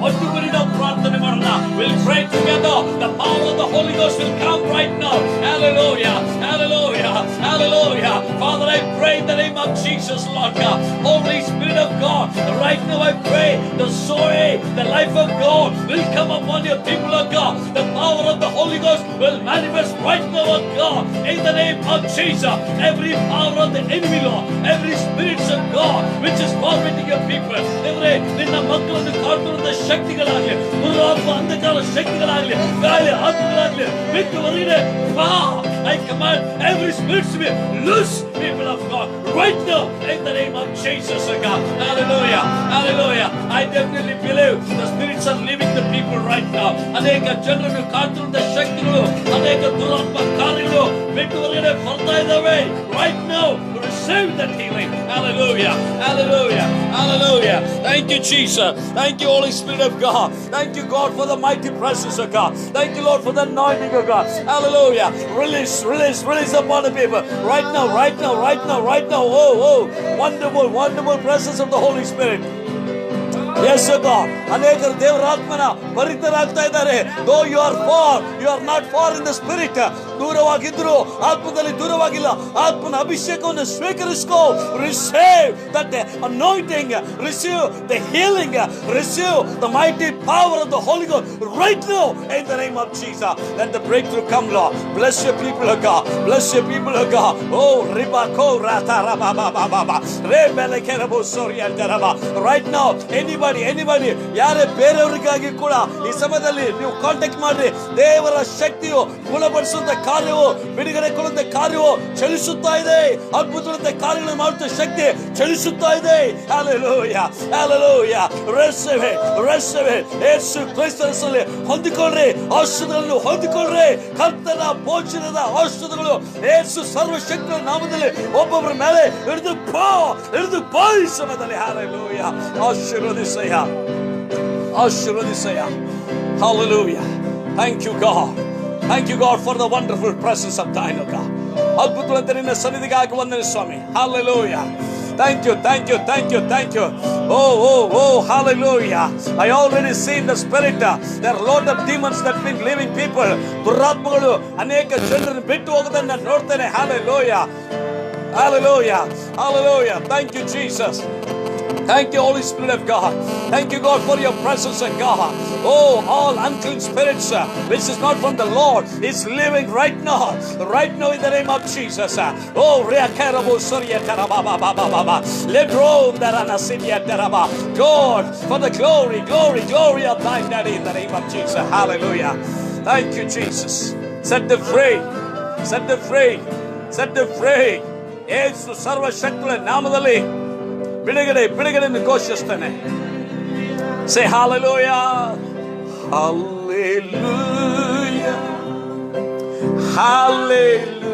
ಒಟ್ಟುಗೂಡಿ ನಾವು ಪ್ರಾರ್ಥನೆ ಮಾಡೋಣ. We'll pray together. The power of the Holy Ghost will come right now. Hallelujah, hallelujah, hallelujah. Father, I pray in the name of Jesus, Lord God. Holy Spirit of God, right now I pray the Zoe, the life of God will come upon your people, of God. The power of the Holy Ghost will manifest right now, of God. In the name of Jesus, every power of the enemy, Lord, every spirits of God which is tormenting your people, every ನಿನ್ನ ಮಕ್ಕಳನ್ನು ಕಾಡುತ್ತಿರುವ ಶಕ್ತಿಗಳಾಗಲಿ, ದುರಾತ್ಮ ಅಂಧಕಾರ ಶಕ್ತಿಗಳಾಗಲಿ, ಗಾಳಿ ಆತ್ಮಗಳಾಗಲಿ ಬಿಟ್ಟು ಹೊರಗಡೆ ಬಾ. I command every spirit to be loose, people of God, right now in the name of Jesus, God. Hallelujah, hallelujah. I definitely believe the spirits are leaving the people right now. ಅನೇಕ ಜನರನ್ನು ಕಾಡುತ್ತಿರುವ ಶಕ್ತಿಗಳು, ಅನೇಕ ದುರಾತ್ಮ ಕಾರ್ಯಗಳು ಬಿಟ್ಟು ಹೊರಗಡೆ ಬರ್ತಾ ಇದ್ದಾವೆ. Right now, receive that healing. Hallelujah, hallelujah, hallelujah. Thank you, Jesus. Thank you, Holy Spirit of God. Thank you, God, for the mighty presence of God. Thank you, Lord, for the anointing of God. Hallelujah. Release, release, release upon the people. Right now, right now, right now, right now. Oh, oh. Wonderful, wonderful presence of the Holy Spirit. Yes, God. ಅನೇಕರು ದೇವರ ಆತ್ಮನ ಪರಿತರಾಗ್ತಾ ಇದ್ದಾರೆ. Though you are far, you are not far in the spirit. ದೂರವಾಗಿದ್ರು ಆತ್ಮದಲ್ಲಿ ದೂರವಾಗಿಲ್ಲ. ಆತ್ಮನ ಅಭಿಷೇಕವನ್ನು ಸ್ವೀಕರಿಸಿಕೋ. Receive that anointing, receive the healing, receive the mighty power of the Holy Ghost right now in the name of Jesus. Let the breakthrough come, Lord. Bless your people, of God. Bless your people, of God. Oh, ribako rata rababa rebele kerabo soriyandaraba. Right now, anybody ಯಾರೇ ಬೇರೆಯವರಿಗಾಗಿ ಕೂಡ ಈ ಸಮಯದಲ್ಲಿ ನೀವು ಕಾಂಟ್ಯಾಕ್ಟ್ ಮಾಡ್ರಿ. ದೇವರ ಶಕ್ತಿಯು ಗುಣಪಡಿಸುವಂತ ಕಾರ್ಯವು, ಬಿಡುಗಡೆ ಕೊಡುವಂತ ಕಾರ್ಯವು ಚಲಿಸುತ್ತಾ ಇದೆ. ಅದ್ಭುತವಾದ ಕಾರ್ಯಗಳನ್ನು ಮಾಡುವಂತ ಶಕ್ತಿ ಚಲಿಸುತ್ತಾ ಇದೆ. Hallelujah, hallelujah. Receive it, receive it. ಯೇಸು ಕ್ರಿಸ್ತನ ಹೆಸರಿನಲ್ಲಿ ಹೊಂದಿಕೊಳ್ಳ್ರಿ, ಔಷಧಗಳನ್ನು ಹೊಂದಿಕೊಳ್ಳ್ರಿ. ಕರ್ತನ ಭೋಜನದ ಔಷಧಗಳು ಯೇಸು ಸರ್ವಶಕ್ತಿಯ ನಾಮದಲ್ಲಿ ಒಬ್ಬೊಬ್ಬರ ಮೇಲೆ ಹಿಡಿದು ಬಾ ಈ ಸಮಯದಲ್ಲಿ. Hallelujah. ಆಶೀರ್ವದಿಸಯ್ಯ, ಆಶೀರ್ವದಿಸಯ್ಯ. Hallelujah. Thank you, God. Thank you, God, for the wonderful presence of thine, O God. ಅದ್ಭುತವಾದ ನಿನ್ನ ಸನ್ನಿಧಿಗಾಗಿ ವಂದನೆ ಸ್ವಾಮಿ. Hallelujah. Thank you, thank you, thank you, thank you. Oh, hallelujah. I already seen the spirit. There are a lot of demons that been leaving people. ದುರಾತ್ಮಗಳು ಅನೇಕ ಜನರನ್ನು ಬಿಟ್ಟು ಹೋಗೋದನ್ನ ನೋಡ್ತೇನೆ. Hallelujah. Hallelujah. Hallelujah. Thank you, Jesus. Thank you, Holy Spirit of God. Thank you, God, for your presence of God. Oh, all unclean spirits which is not from the Lord is living right now in the name of Jesus. Oh, reakarabo surya tarababa let roam darana sinya taraba. God, for the glory of thy daddy in the name of Jesus. Hallelujah. Thank you, Jesus. Set them free, set them free, set them free. ಯೇಸು ಸರ್ವಶಕ್ತನ ನಾಮದಲ್ಲಿ ಬಿಡುಗಡೆಯನ್ನು ಘೋಷಿಸ್ತೇನೆ. Say hallelujah, hallelujah, hallelujah,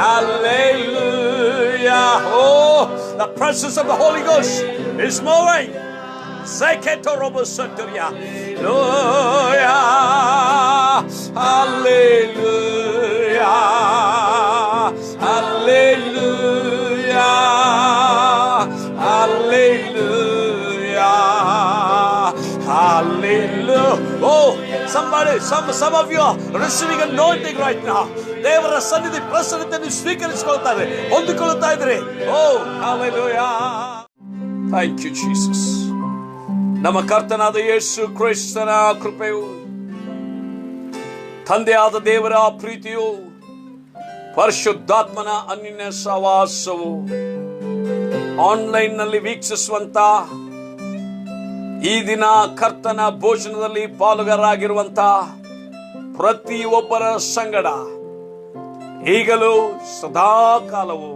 hallelujah. Oh, the presence of the Holy Ghost is moving. Hallelujah, hallelujah, hallelujah, hallelujah, hallelujah. Oh, some of you are receiving anointing right now. ದೇವರ ಸನ್ನಿಧಿ ಪ್ರಸನ್ನತೆಯನ್ನು ಸ್ವೀಕರಿಸಿಕೊಳ್ಳುತ್ತಾರೆ, ಹೊಂದಿಕೊಳ್ಳುತ್ತಾ ಇದ್ದಾರೆ. Oh, hallelujah. Thank you, Jesus. ನಮ್ಮ ಕರ್ತನಾದ ಯೇಸು ಕ್ರಿಸ್ತನ ಕೃಪೆಯು, ತಂದೆಯಾದ ದೇವರ ಪ್ರೀತಿಯು, ಪರಿಶುದ್ಧಾತ್ಮನ ಅನ್ಯ ಸಹವಾಸವು, ಆನ್ಲೈನ್ ನಲ್ಲಿ ವೀಕ್ಷಿಸುವಂತ ಈ ದಿನ ಕರ್ತನ ಭೋಜನದಲ್ಲಿ ಪಾಲುಗಾರರಾಗಿರುವಂತ ಪ್ರತಿಯೊಬ್ಬರ ಸಂಗಡ ಈಗಲೂ ಸದಾ ಕಾಲವು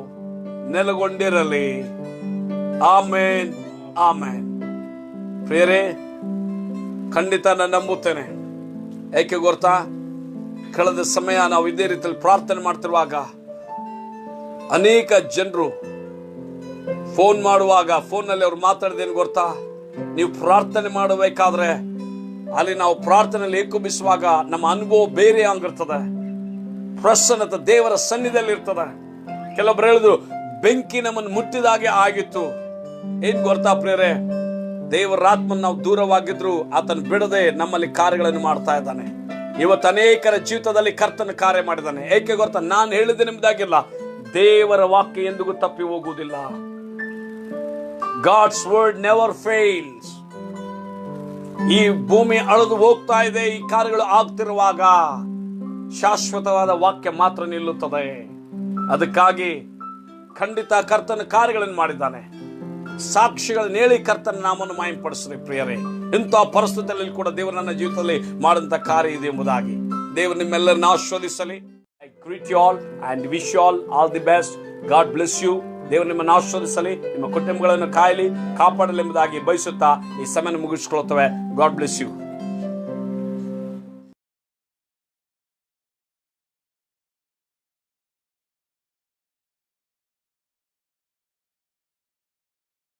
ನೆಲೆಗೊಂಡಿರಲಿ. ಆಮೇನ್, ಆಮೇನ್. ಪ್ರಿಯರೇ, ಖಂಡಿತ ನಾನು ನಂಬುತ್ತೇನೆ. ಏಕೆ ಗೊತ್ತಾ? ಕಳೆದ ಸಮಯ ನಾವು ಇದೇ ರೀತಿಯಲ್ಲಿ ಪ್ರಾರ್ಥನೆ ಮಾಡ್ತಿರುವಾಗ ಅನೇಕ ಜನರು ಫೋನ್ ಮಾಡುವಾಗ ಫೋನ್ನಲ್ಲಿ ಅವ್ರು ಮಾತಾಡಿದೇನು ಗೊತ್ತಾ? ನೀವು ಪ್ರಾರ್ಥನೆ ಮಾಡಬೇಕಾದ್ರೆ ಅಲ್ಲಿ ನಾವು ಪ್ರಾರ್ಥನೆಯಲ್ಲಿ ಏಕುಬಿಸುವಾಗ ನಮ್ಮ ಅನುಭವ ಬೇರೆ ಆಗಿರ್ತದೆ. ಪ್ರಸನ್ನತೆ ದೇವರ ಸನ್ನಿಧಿಯಲ್ಲಿ ಇರ್ತದೆ. ಕೆಲವೊಬ್ರು ಹೇಳಿದ್ರು ಬೆಂಕಿ ನಮ್ಮನ್ನು ಮುಟ್ಟಿದಾಗೆ ಆಗಿತ್ತು. ಏನ್ ಗೊತ್ತಾ ಪ್ರಿಯರೇ? ದೇವರ ಆತ್ಮನ ನಾವು ದೂರವಾಗಿದ್ರು ಆತನ ಬಿಡದೆ ನಮ್ಮಲ್ಲಿ ಕಾರ್ಯಗಳನ್ನು ಮಾಡ್ತಾ ಇದ್ದಾನೆ. ಇವತ್ತು ಅನೇಕರ ಜೀವಿತದಲ್ಲಿ ಕರ್ತನ ಕಾರ್ಯ ಮಾಡಿದ್ದಾನೆ. ಏಕೆ ಗೊತ್ತಾ? ನಾನು ಹೇಳಿದ ನಿಮ್ದಾಗಿಲ್ಲ, ದೇವರ ವಾಕ್ಯ ಎಂದಿಗೂ ತಪ್ಪಿ ಹೋಗುವುದಿಲ್ಲ. God's word never fails. ಈ ಭೂಮಿ ಅಳೆದು ಹೋಗ್ತಾ ಇದೆ, ಈ ಕಾರ್ಯಗಳು ಆಗ್ತಿರುವಾಗ ಶಾಶ್ವತವಾದ ವಾಕ್ಯ ಮಾತ್ರ ನಿಲ್ಲುತ್ತದೆ. ಅದಕ್ಕಾಗಿ ಖಂಡಿತ ಕರ್ತನ ಕಾರ್ಯಗಳನ್ನು ಮಾಡಿದ್ದಾನೆ. ಸಾಕ್ಷಿಗಳನ್ನ ಹೇಳಿ ಕರ್ತನ ನಾಮವನ್ನು ಮಾಯಪಡಿಸ್ರಿ ಪ್ರಿಯರೇ. ಇಂತಹ ಪರಿಸ್ಥಿತಿಯಲ್ಲಿ ಕೂಡ ದೇವರು ನನ್ನ ಜೀವಿತದಲ್ಲಿ ಮಾಡುವಂತ ಕಾರ್ಯ ಇದೆ ಎಂಬುದಾಗಿ ದೇವರು ನಿಮ್ಮೆಲ್ಲರನ್ನ ಆಶೀರ್ವದಿಸಲಿ. I greet you all and wish you all the best. God bless you. ದೇವರು ನಿಮ್ಮನ್ನು ಆಶೀರ್ವದಿಸಲಿ, ನಿಮ್ಮ ಕುಟುಂಬಗಳನ್ನು ಕಾಯಲಿ, ಕಾಪಾಡಲಿ ಎಂಬುದಾಗಿ ಬಯಸುತ್ತಾ ಈ ಸಮಯ ಮುಗಿಸಿಕೊಳ್ಳುತ್ತೇವೆ. God bless you.